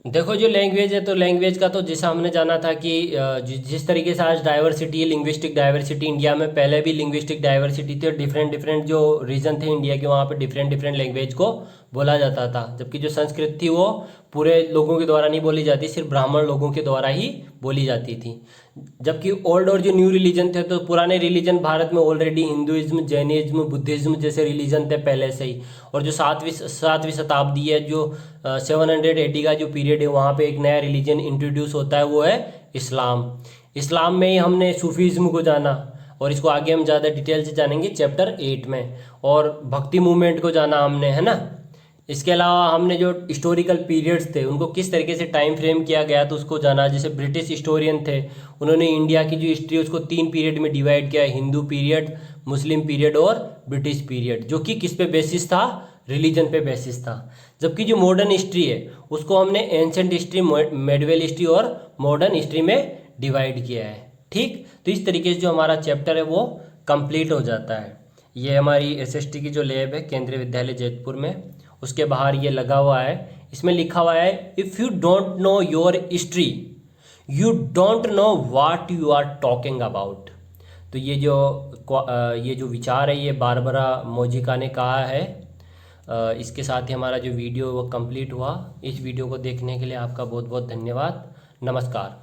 देखो जो लैंग्वेज है, तो लैंग्वेज का तो जैसा हमने जाना था कि जिस तरीके से आज डाइवर्सिटी है, लिंग्विस्टिक डाइवर्सिटी, इंडिया में पहले भी लिंग्विस्टिक डाइवर्सिटी थी और डिफरेंट डिफरेंट जो रीजन थे इंडिया के, वहाँ पे डिफरेंट डिफरेंट लैंग्वेज को बोला जाता था। जबकि जो संस्कृत थी वो पूरे लोगों के द्वारा नहीं बोली जाती, सिर्फ ब्राह्मण लोगों के द्वारा ही बोली जाती थी। जबकि ओल्ड और जो न्यू रिलीजन थे, तो पुराने रिलीजन भारत में ऑलरेडी हिंदुइज्म, जैनिज्म, बुद्धिज्म जैसे रिलीजन थे पहले से ही। और जो सातवीं शताब्दी है, जो 780 का जो पीरियड है, वहाँ पे एक नया रिलीजन इंट्रोड्यूस होता है, वो है इस्लाम। इस्लाम में ही हमने सूफीज़्म को जाना, और इसको आगे हम ज़्यादा डिटेल से जानेंगे चैप्टर 8 में। और भक्ति मूवमेंट को जाना हमने, है ना। इसके अलावा हमने जो हिस्टोरिकल पीरियड्स थे उनको किस तरीके से टाइम फ्रेम किया गया तो उसको जाना। जैसे ब्रिटिश हिस्टोरियन थे, उन्होंने इंडिया की जो हिस्ट्री है उसको 3 पीरियड में डिवाइड किया, हिंदू पीरियड, मुस्लिम पीरियड और ब्रिटिश पीरियड, जो कि किस पे बेसिस था, रिलीजन पे बेसिस था। जबकि जो मॉडर्न हिस्ट्री है उसको हमने एंशेंट हिस्ट्री, मेडिवल हिस्ट्री और मॉडर्न हिस्ट्री में डिवाइड किया है। ठीक, तो इस तरीके से जो हमारा चैप्टर है वो कंप्लीट हो जाता है। ये हमारी एसएसटी की जो लैब है केंद्रीय विद्यालय जैतपुर में, उसके बाहर ये लगा हुआ है। इसमें लिखा हुआ है, if you don't know your history you don't know what you are talking about. तो ये जो विचार है ये बारबरा मोजिका ने कहा है। इसके साथ ही हमारा जो वीडियो वो कंप्लीट हुआ। इस वीडियो को देखने के लिए आपका बहुत बहुत धन्यवाद। नमस्कार।